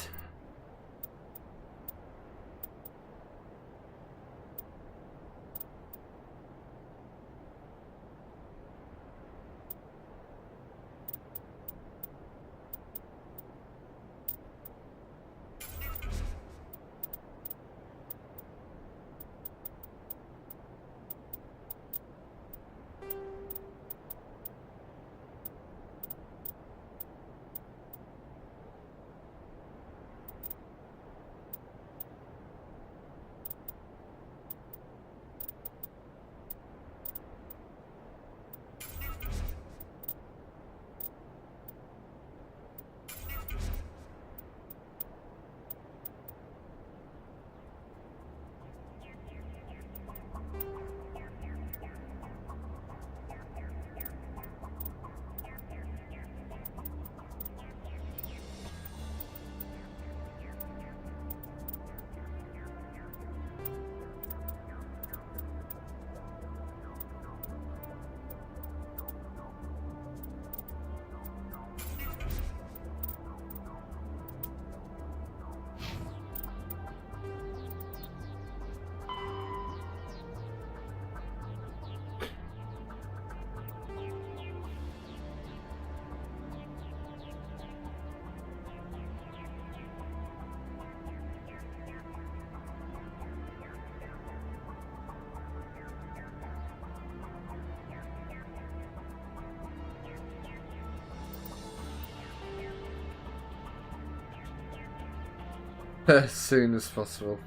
As soon as possible.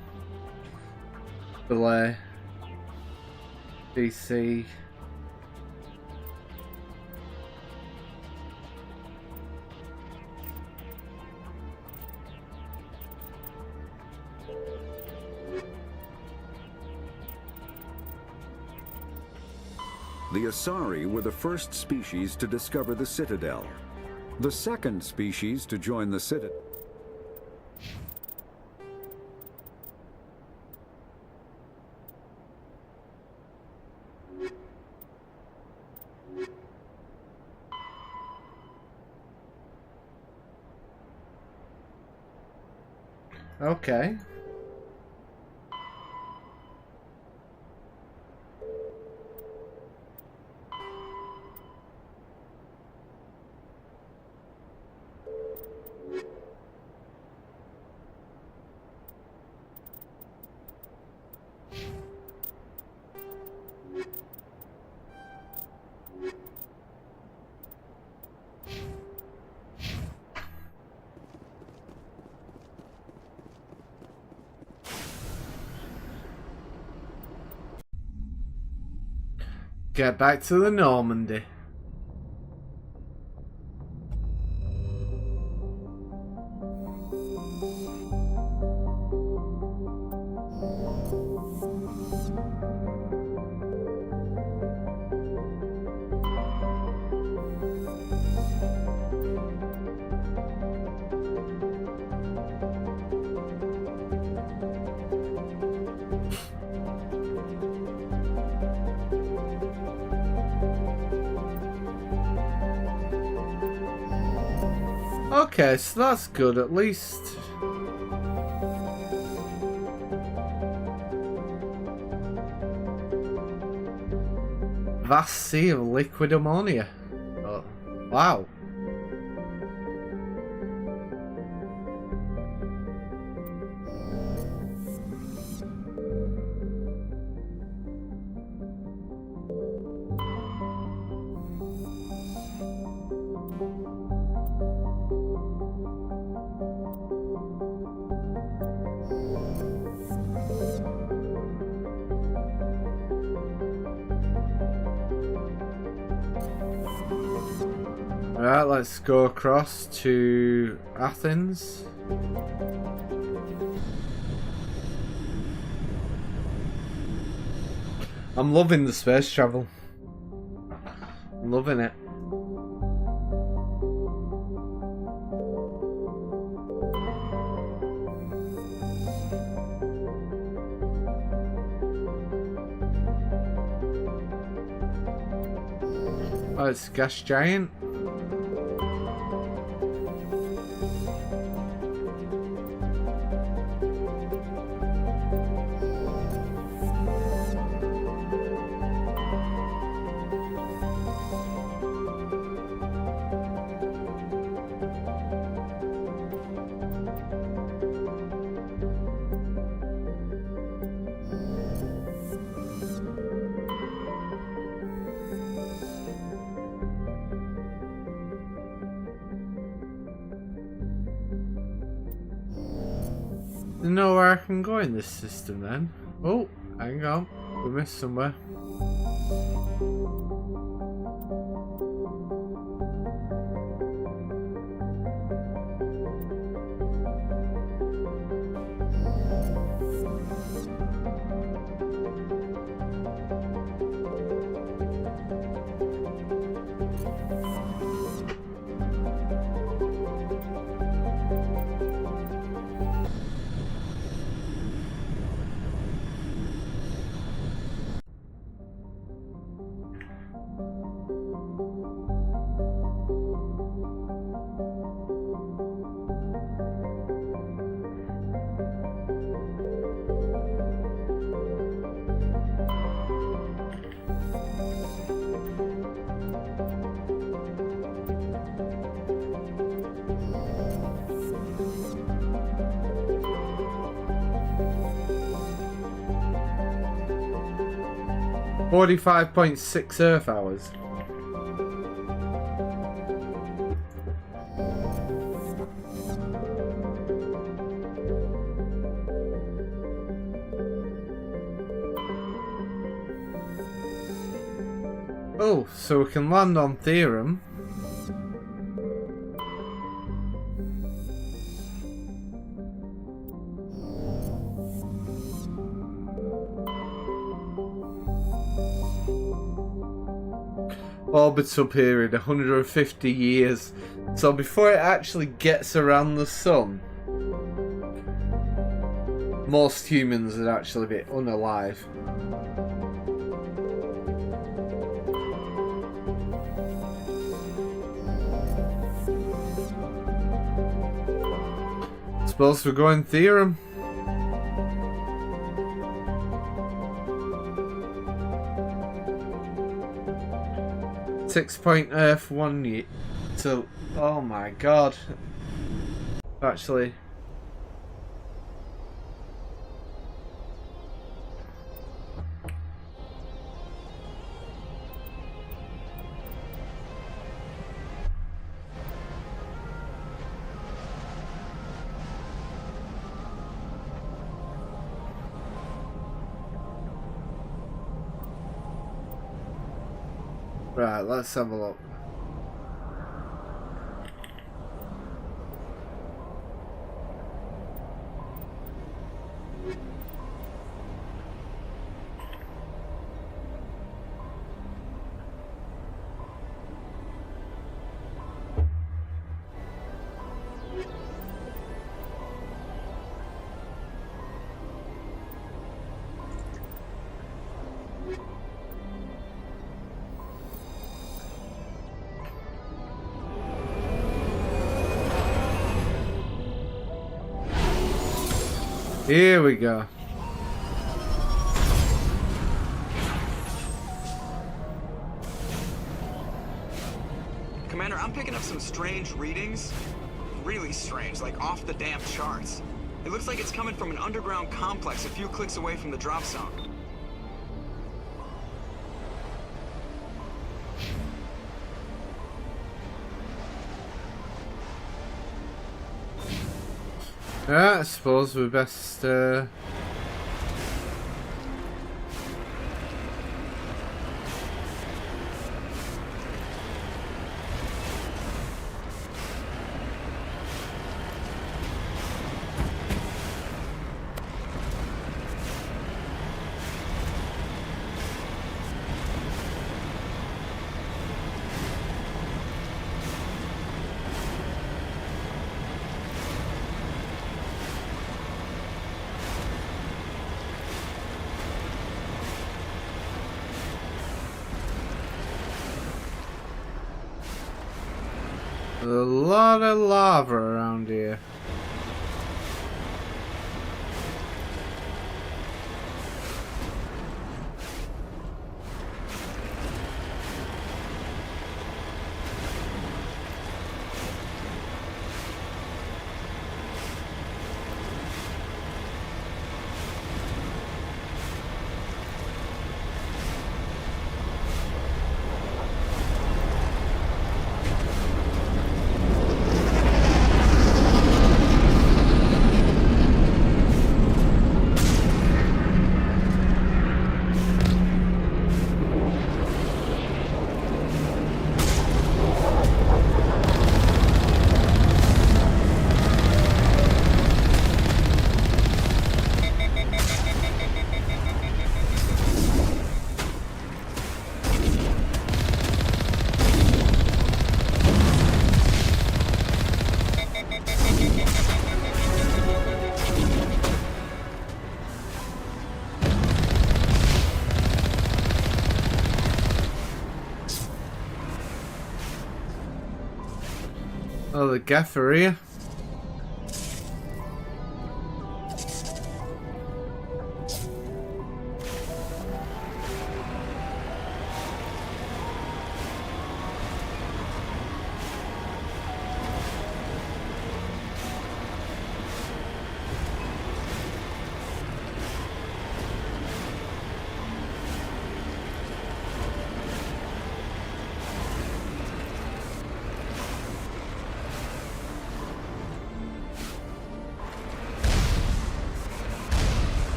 Delay. DC. The Asari were the first species to discover the Citadel. The second species to join the Citadel. Okay. Get back to the Normandy. Okay, so that's good at least. Vast sea of liquid ammonia. Oh, wow. Right, let's go across to Athens. I'm loving the space travel. I'm loving it. Oh, it's a gas giant. You know where I can go in this system then? Oh, hang on. We missed somewhere. .6 Earth hours. Oh, so we can land on Theorem. Orbital period 150 years. So before it actually gets around the sun, most humans would actually be unalive. Suppose we're going Theorem. 6 point Earth 1 year. So, oh my god. Actually. Right, let's have a look. Here we go. Commander, I'm picking up some strange readings. Really strange, like off the damn charts. It looks like it's coming from an underground complex a few clicks away from the drop zone. Yeah, I suppose we best a lot of lava around here. Oh, the gaffer here.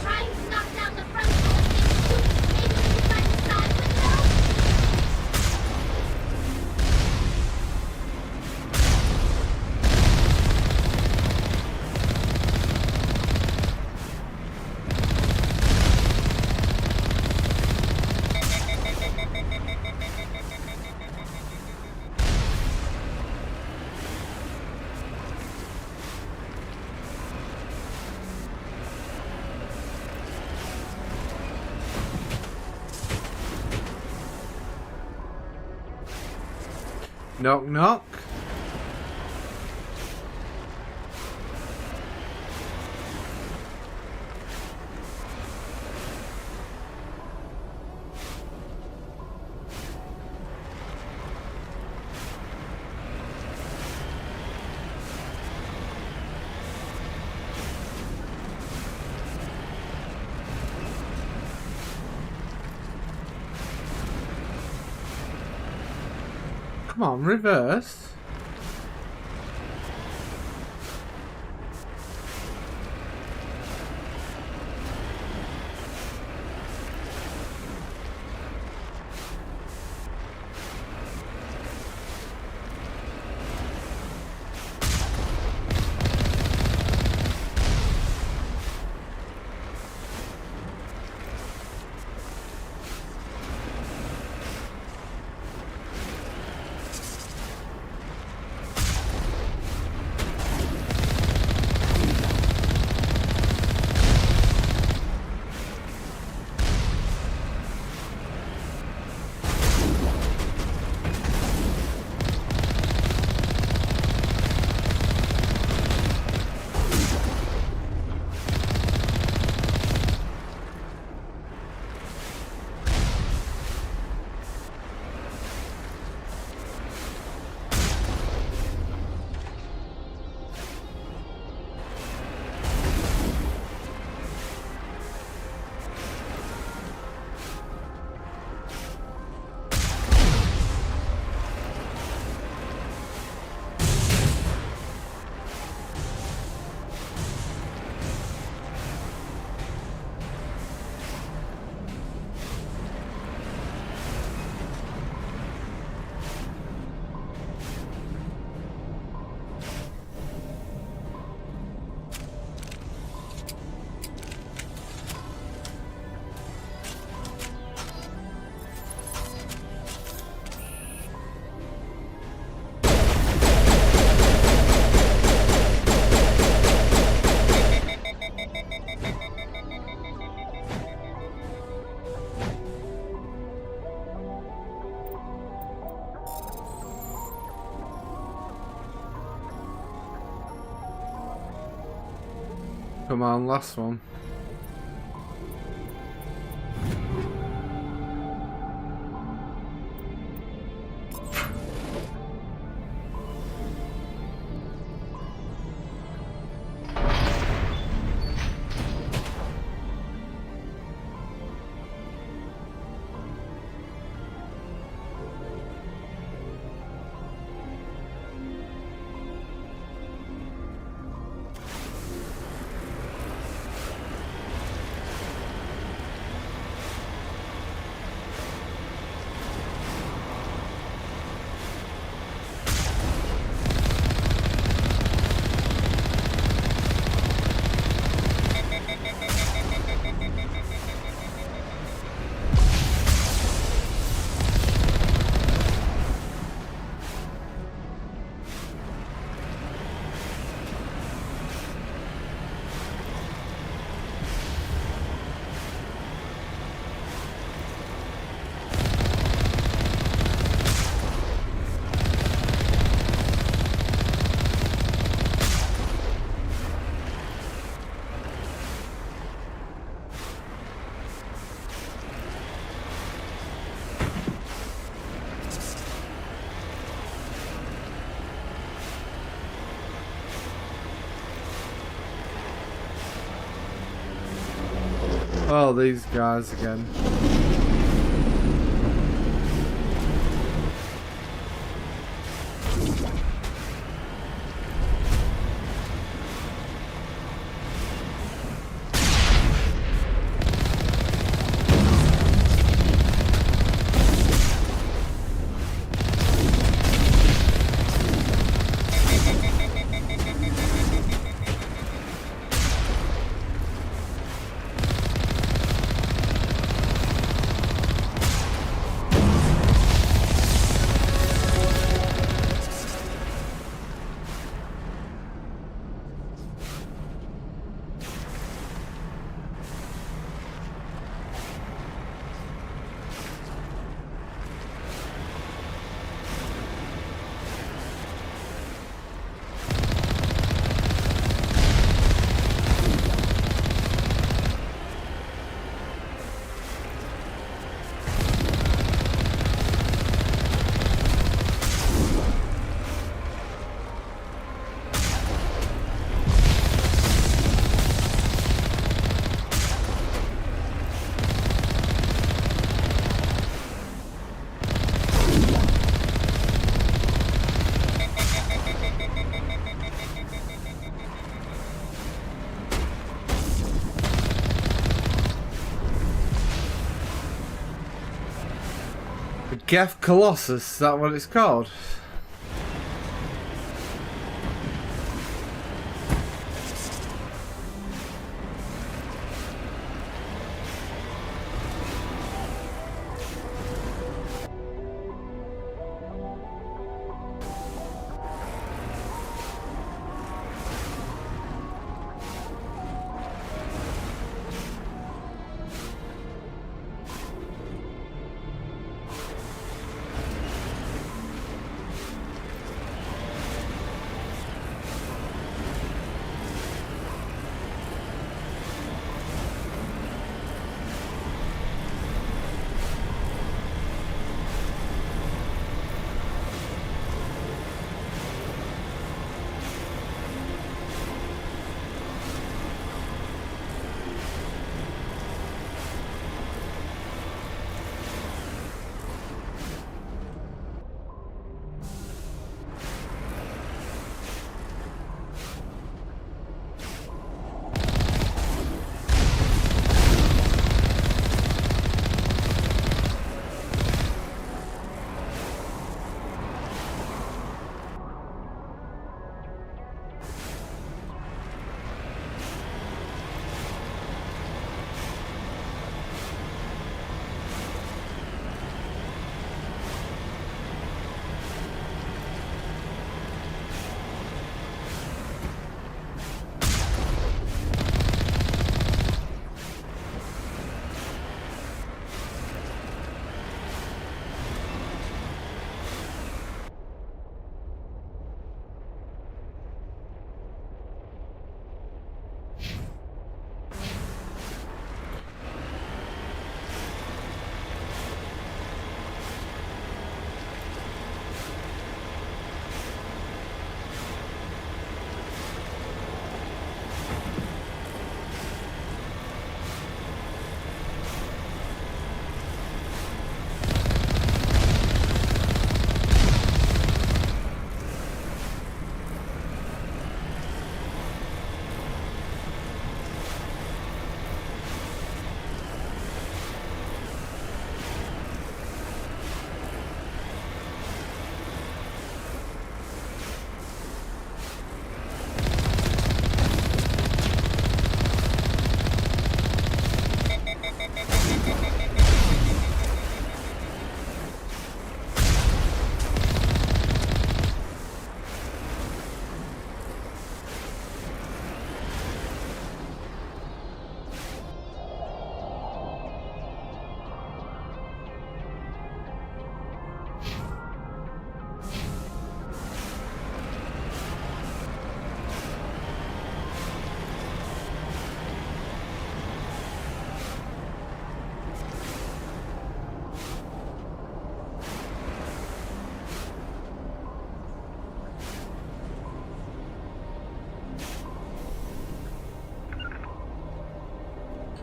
Trying to knock down the front door. Maybe we can try the side window? Knock knock. Come on, reverse. Come on, last one. Oh, these guys again. Geth Colossus, is that what it's called?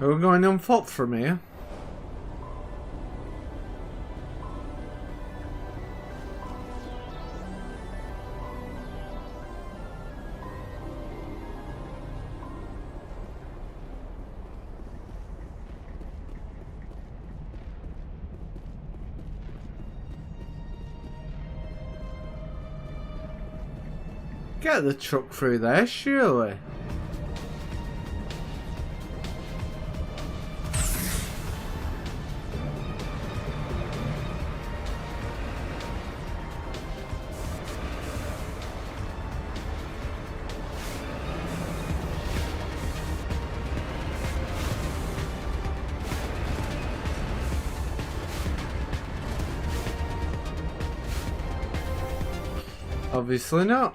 We're going on foot from here. Get the truck through there, surely. Obviously not.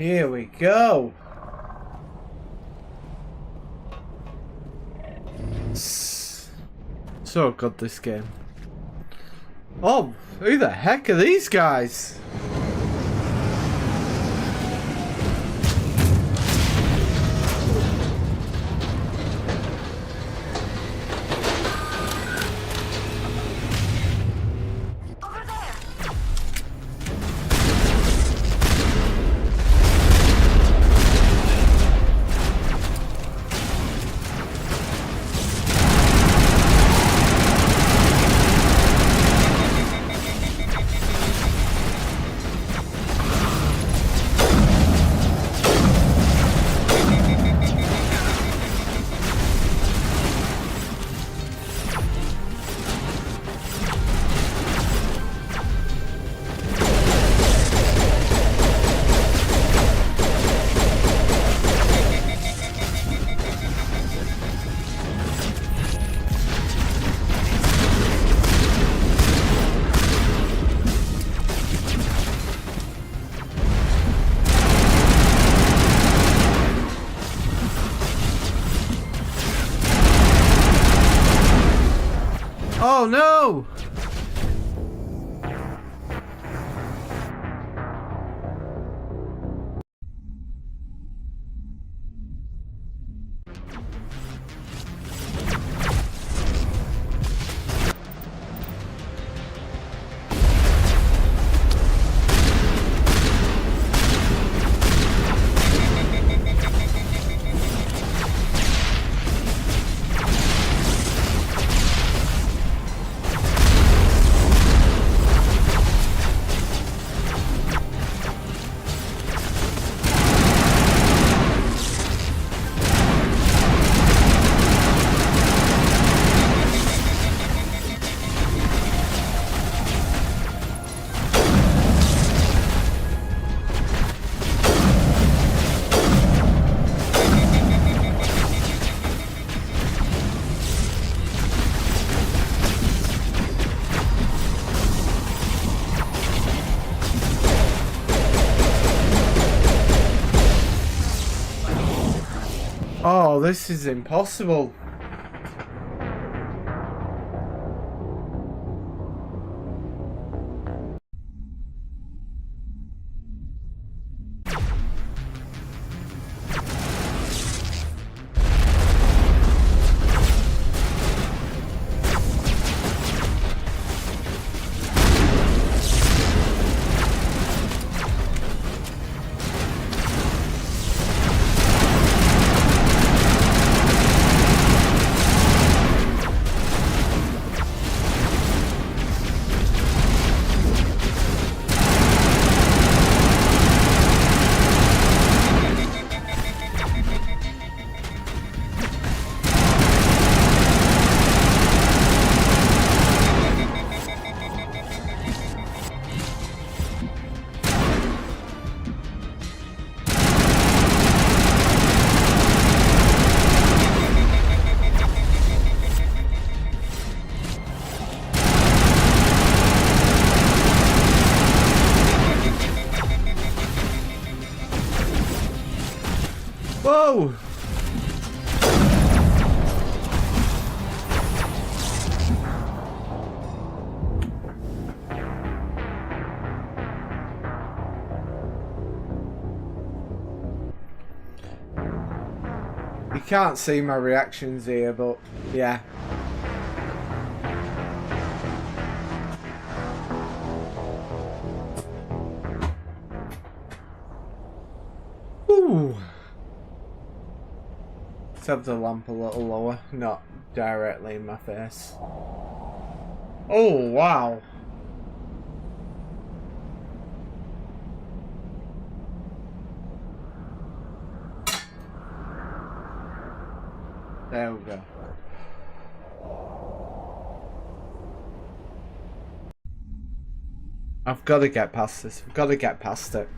Here we go. So good, this game. Oh, who the heck are these guys? Oh no! Oh, this is impossible. Whoa! You can't see my reactions here, but yeah. Ooh. Let's have the lamp a little lower, not directly in my face. Oh, wow. There we go. I've got to get past this. I've got to get past it.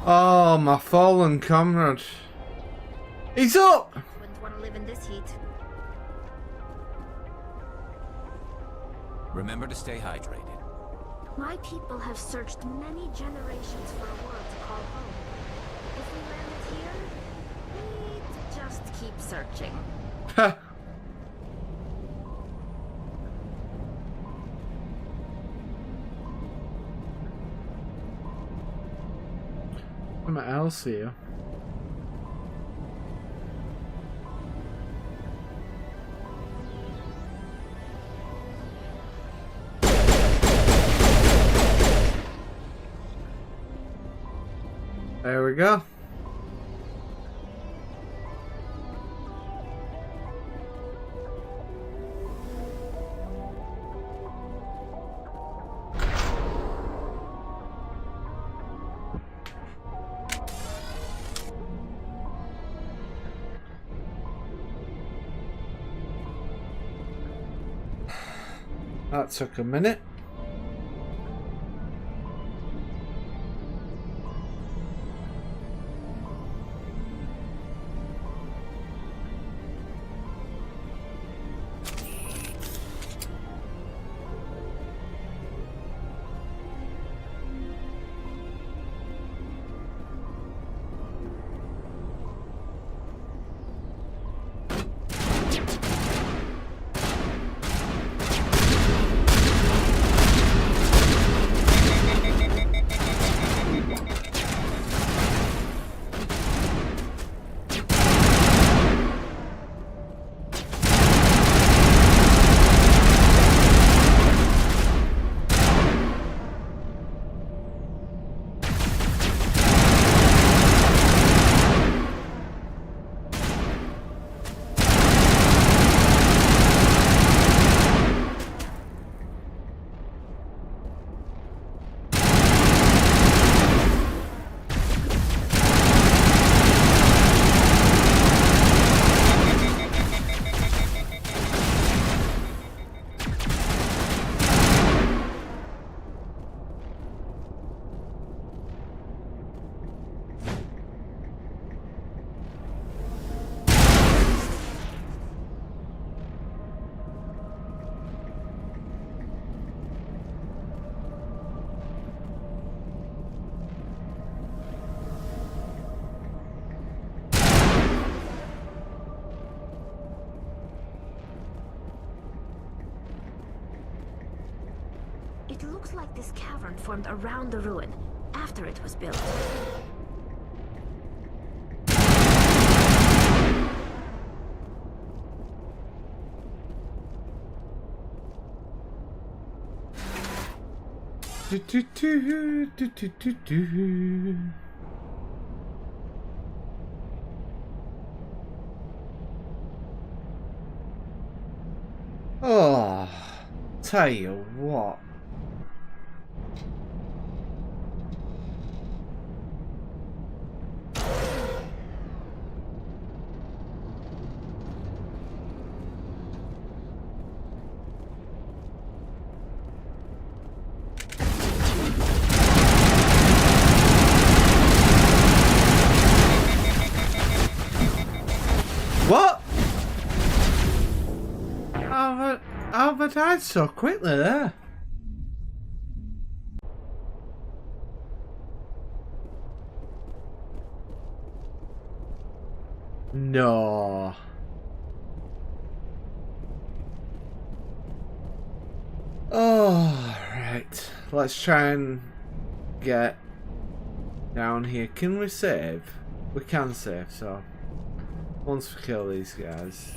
Oh, my fallen comrade. He's up! Wouldn't want to live in this heat. Remember to stay hydrated. My people have searched many generations for a world to call home. If we landed here, we'd just keep searching. Ha! Something else here. There we go. That took a minute. It looks like this cavern formed around the ruin, after it was built. Oh, tell you what. What? How have I died so quickly there? No. Oh, right. Let's try and get down here. Can we save? We can save, so once we kill these guys.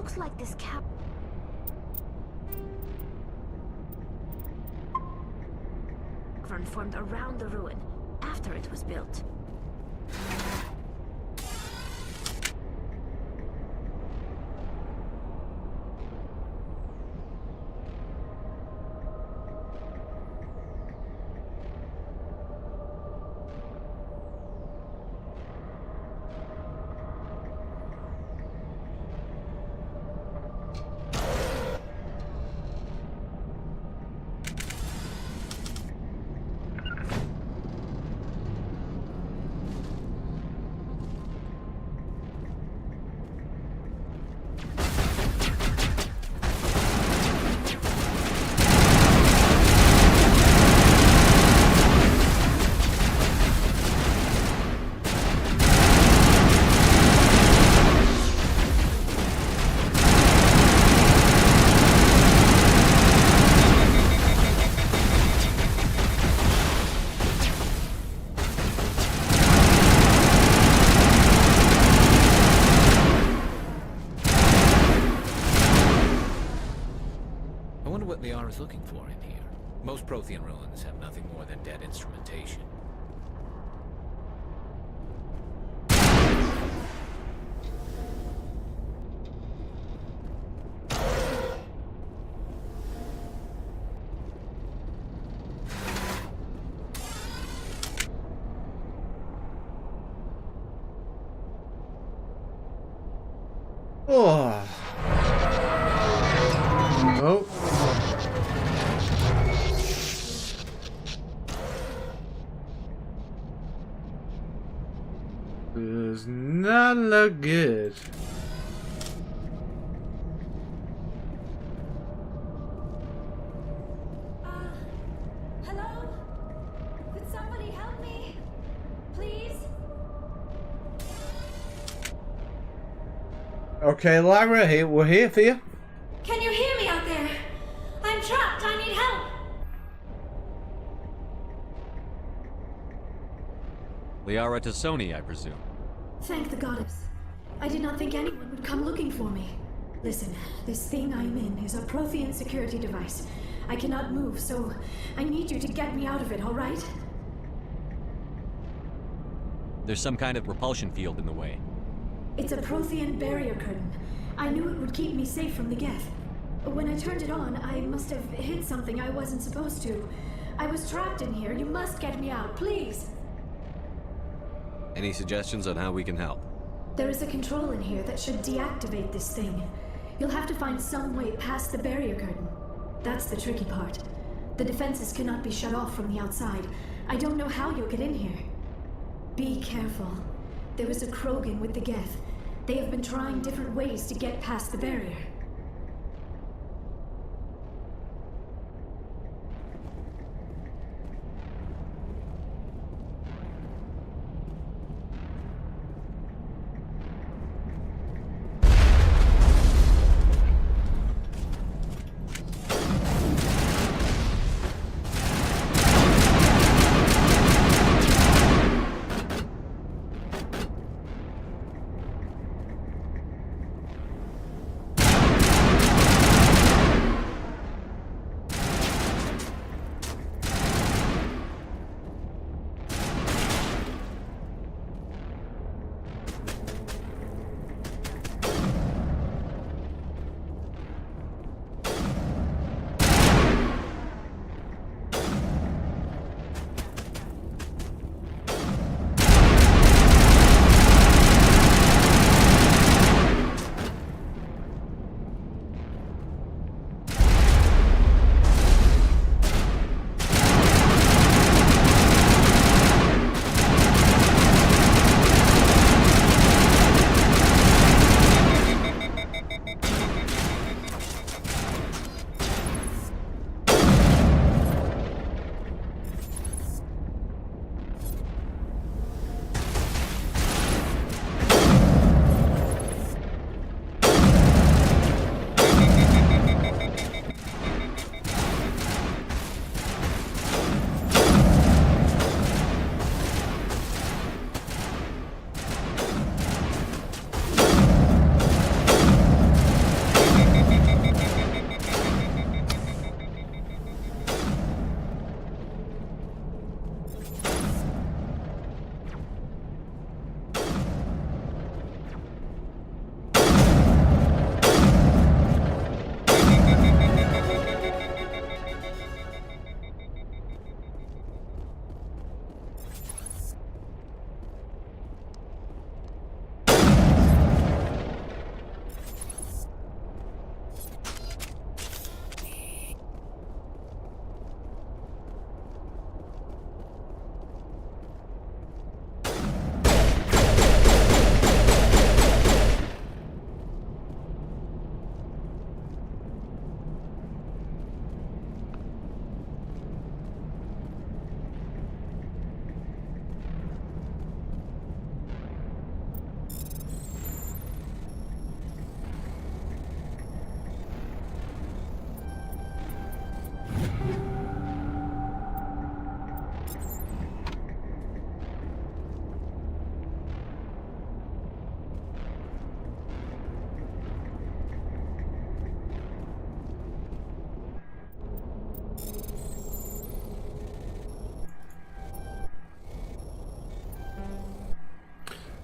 looks like this cavern formed around the ruin after it was built. Is looking for in here. Most Prothean ruins have nothing more than dead instrumentation. Oh. Nope. Does not look good. Hello? Could somebody help me? Please? Okay, Lyra, here we're here for you. Can you hear me out there? I'm trapped. I need help. Liara Tassoni, I presume. Thank the goddess. I did not think anyone would come looking for me. Listen, this thing I'm in is a Prothean security device. I cannot move, so I need you to get me out of it, all right? There's some kind of repulsion field in the way. It's a Prothean barrier curtain. I knew it would keep me safe from the Geth. When I turned it on, I must have hit something I wasn't supposed to. I was trapped in here. You must get me out, please. Any suggestions on how we can help? There is a control in here that should deactivate this thing. You'll have to find some way past the barrier curtain. That's the tricky part. The defenses cannot be shut off from the outside. I don't know how you'll get in here. Be careful. There is a Krogan with the Geth. They have been trying different ways to get past the barrier.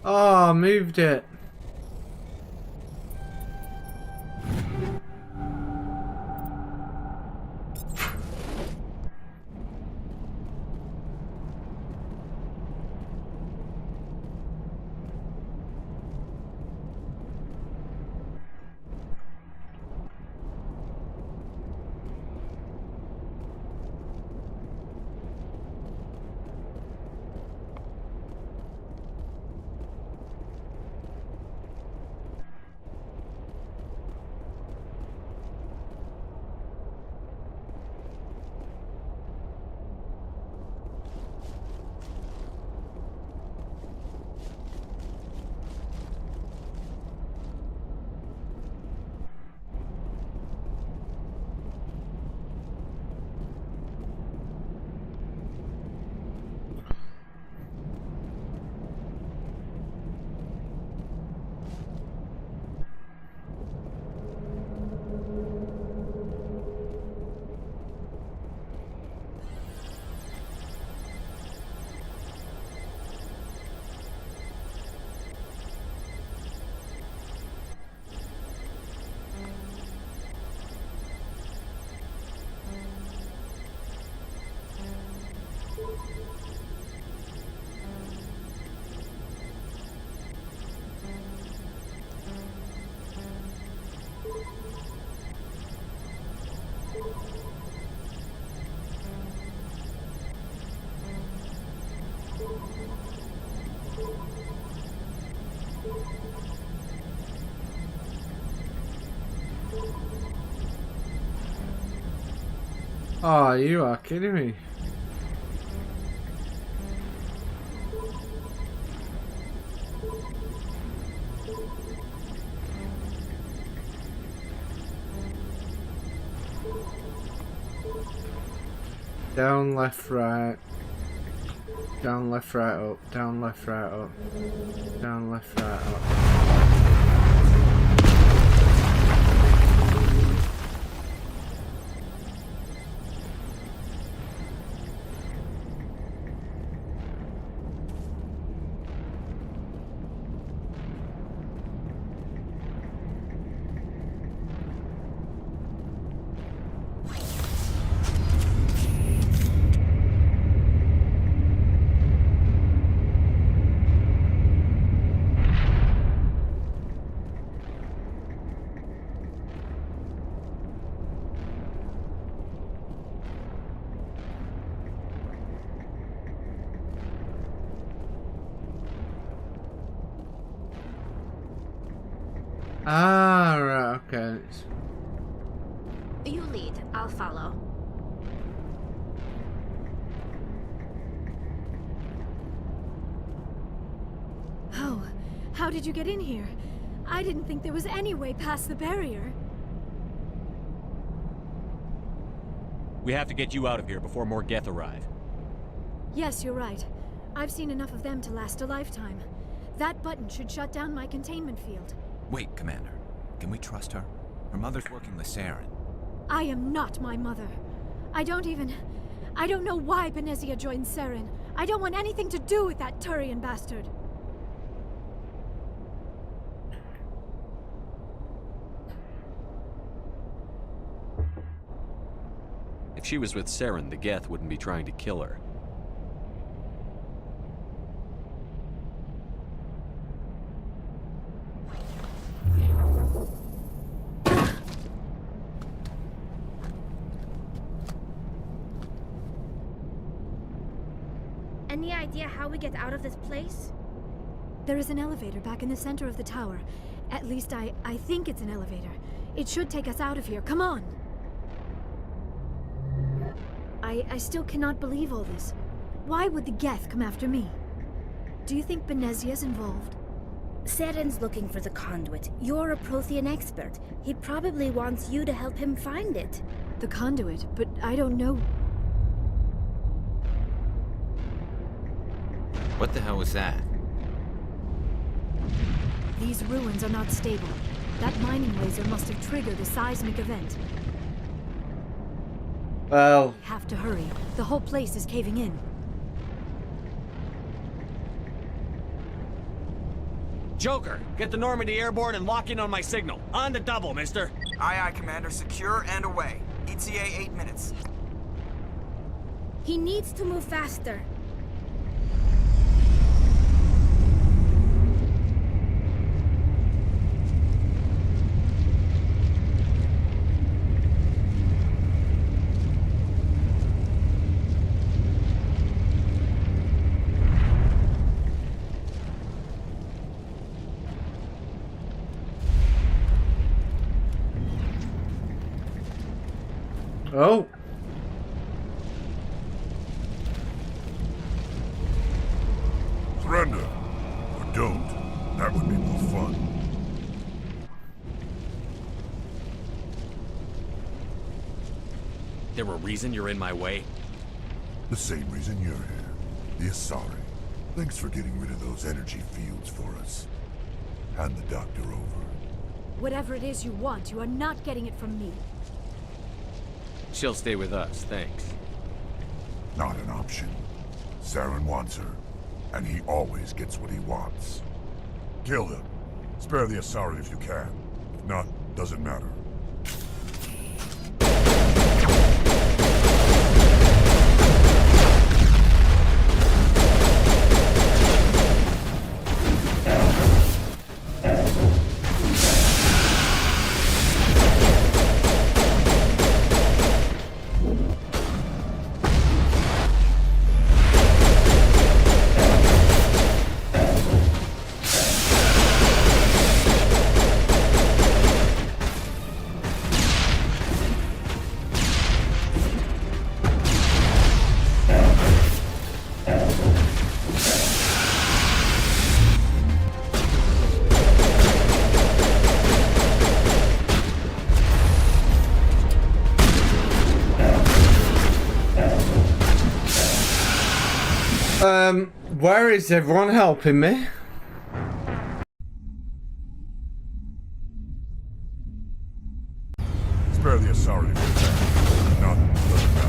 Oh, I moved it. Oh, you are kidding me. Down, left, right. Down, left, right, up. Down, left, right, up. Down, left, right, up. Ah, right, okay. You lead, I'll follow. How did you get in here? I didn't think there was any way past the barrier. We have to get you out of here before more Geth arrive. Yes, you're right. I've seen enough of them to last a lifetime. That button should shut down my containment field. Wait, Commander. Can we trust her? Her mother's working with Saren. I am not my mother. I don't know why Benezia joined Saren. I don't want anything to do with that Turian bastard. If she was with Saren, the Geth wouldn't be trying to kill her. Any idea how we get out of this place? There is an elevator back in the center of the tower. At least I think it's an elevator. It should take us out of here. Come on! I still cannot believe all this. Why would the Geth come after me? Do you think Benezia's involved? Saren's looking for the conduit. You're a Prothean expert. He probably wants you to help him find it. The conduit? But I don't know. What the hell was that? These ruins are not stable. That mining laser must have triggered a seismic event. Well... Have to hurry. The whole place is caving in. Joker, get the Normandy airborne and lock in on my signal. On the double, mister. Aye, aye, Commander. Secure and away. ETA 8 minutes. He needs to move faster. Oh. Surrender. Or don't. That would be more fun. There a reason you're in my way? The same reason you're here. The Asari. Thanks for getting rid of those energy fields for us. Hand the doctor over. Whatever it is you want, you are not getting it from me. She'll stay with us, thanks. Not an option. Saren wants her, and he always gets what he wants. Kill him. Spare the Asari if you can. If not, doesn't matter. Where is everyone helping me? Spare the Asari if you can. Not, doesn't matter.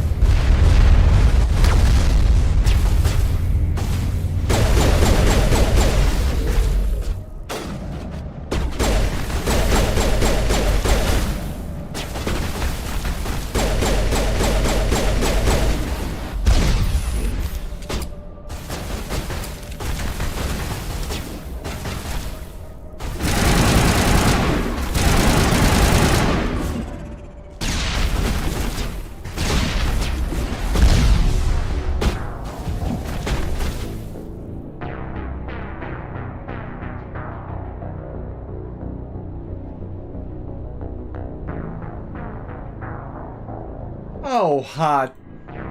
Oh, hot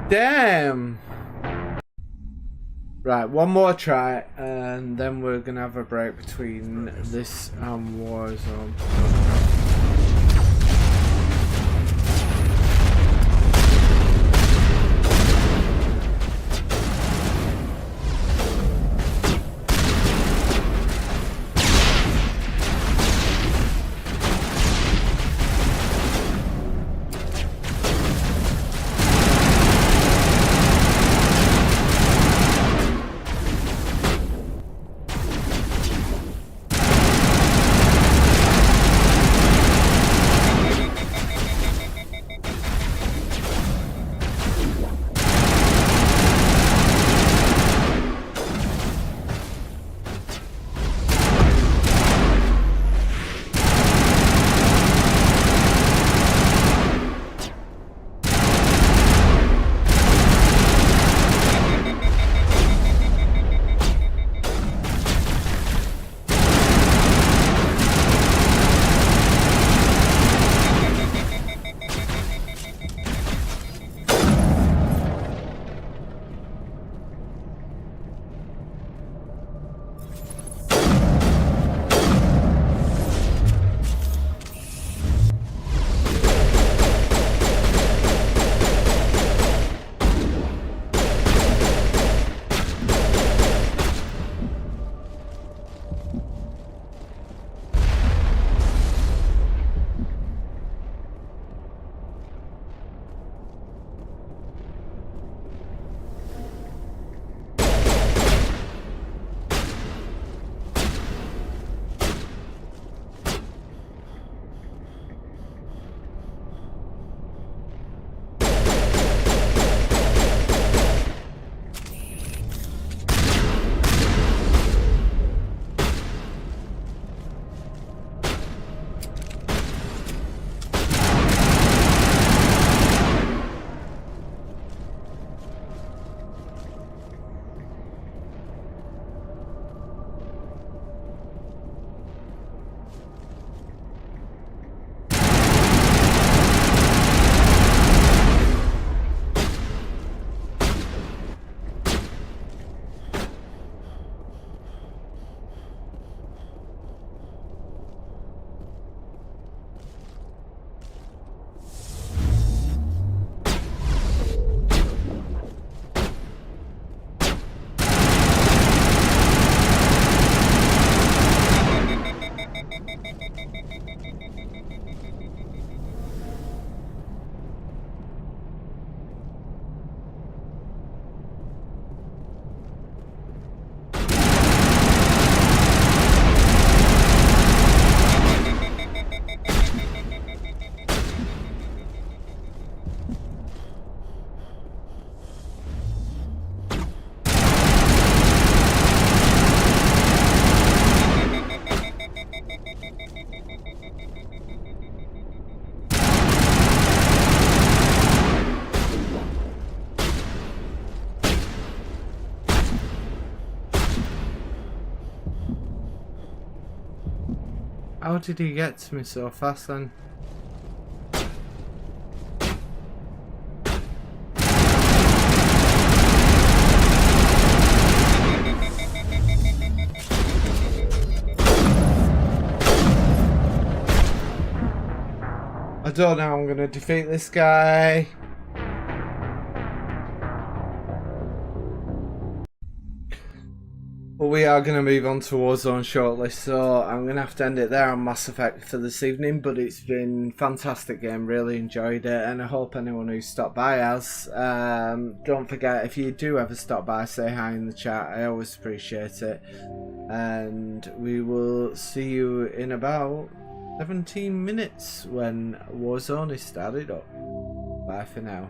damn. Right, one more try, and then we're gonna have a break between this and Warzone. How did he get to me so fast then? I don't know how I'm gonna defeat this guy. But we are going to move on to Warzone shortly, so I'm going to have to end it there on Mass Effect for this evening, but it's been a fantastic game, really enjoyed it, and I hope anyone who stopped by has. Don't forget, if you do ever stop by, say hi in the chat, I always appreciate it, and we will see you in about 17 minutes when Warzone is started up. Bye for now.